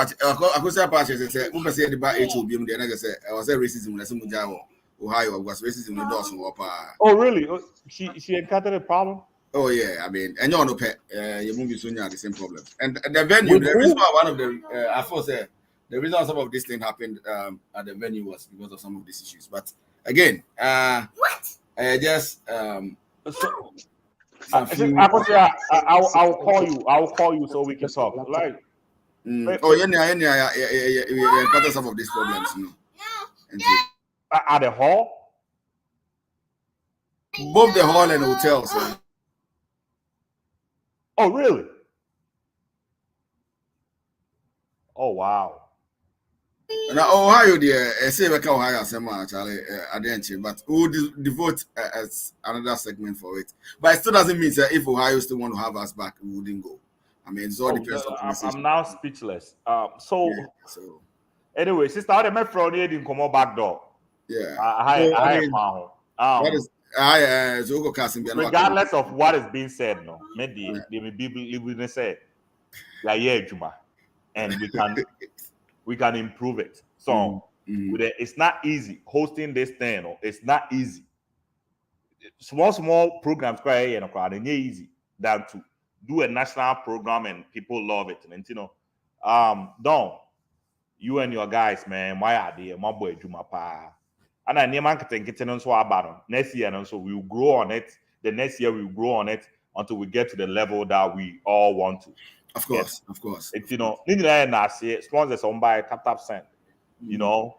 Speaker 2: party say who say the ba each of you dey na say I was racism na some jawo Ohio was racism no doors no pa.
Speaker 3: Oh really? She encountered a problem?
Speaker 2: Oh yeah, I mean, and you know, your movies soon have the same problem. And the venue, the reason why one of the, I thought the reason some of this thing happened at the venue was because of some of these issues. But again, I'll
Speaker 3: call you so we can talk. Like,
Speaker 2: encounter some of these problems, you know.
Speaker 3: At the hall,
Speaker 2: both the hall and hotels.
Speaker 3: Oh, really? Oh, wow.
Speaker 2: Now, Ohio, dear, I say we can Ohio, Charlie, I didn't, but we'll devote as another segment for it. But it still doesn't mean that if Ohio still want to have us back, we wouldn't go. I mean, it's all depends on conversation.
Speaker 3: I'm now speechless. So anyway, sister, how my friend didn't come out back door?
Speaker 2: Yeah.
Speaker 3: That is. Regardless of what is being said, no, maybe they may be said, like yeah, Juma, and we can improve it. So it's not easy hosting this thing. No, it's not easy. Small programs quite easy than to do a national program and people love it. And you know, Don, you and your guys, man, my idea, my boy Juma pa. And I name marketing kitchen so about next year, and so we will grow on it. The next year we will grow on it until we get to the level that we all want to.
Speaker 2: Of course, of course.
Speaker 3: It's, you know, sponsors on by TAPTAP sent. You know,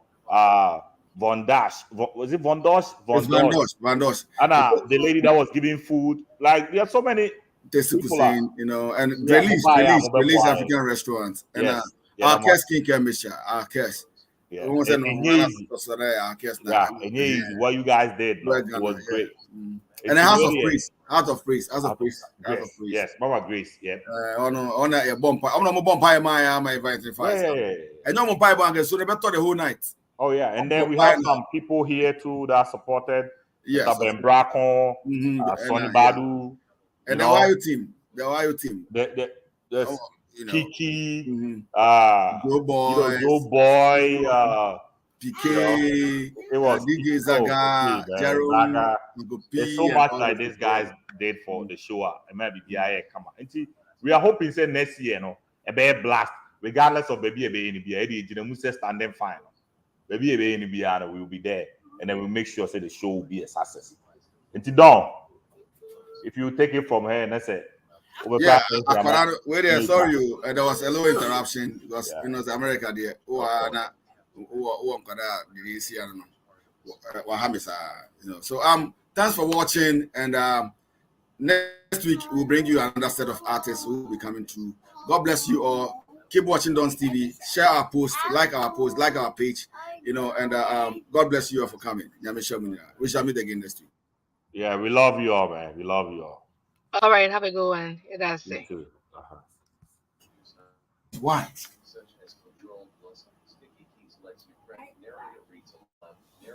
Speaker 3: Von Dash, was it Von Dosh?
Speaker 2: Van Dosh.
Speaker 3: And the lady that was giving food. Like, there are so many people,
Speaker 2: you know, and release African restaurants. And our Kes skincare mission, our Kes.
Speaker 3: Yeah, easy. What you guys did, no, it was great.
Speaker 2: And a house of praise,
Speaker 3: Yes, Mama Grace, yeah.
Speaker 2: On a bump. I'm not bump my invite. And no more pipe, so they better the whole night.
Speaker 3: Oh yeah, and then we have some people here too that supported.
Speaker 2: Yes,
Speaker 3: Bracon, Sonny Badu,
Speaker 2: and the Ohio team.
Speaker 3: The Kiki,
Speaker 2: Joe Boy, PK,
Speaker 3: it was
Speaker 2: DJ Zaga, Jerome.
Speaker 3: There's so much like these guys did for the show. It might be BIA come on. We are hoping say next year, you know, a bear blast, regardless of baby in the BIA, standing fine. Baby in the BIA, we will be there, and then we'll make sure say the show will be a success. Until dawn, if you take it from her and that's it.
Speaker 2: Yeah, sorry, there was a little interruption because you know the America there. So thanks for watching, and next week we'll bring you another set of artists who will be coming through. God bless you all. Keep watching Don's TV. Share our post, like our page, you know, and God bless you all for coming. We shall meet again next week.
Speaker 3: Yeah, we love you all, man. We love you all.
Speaker 4: All right, have a good one. That's it.
Speaker 3: You too.
Speaker 2: Why?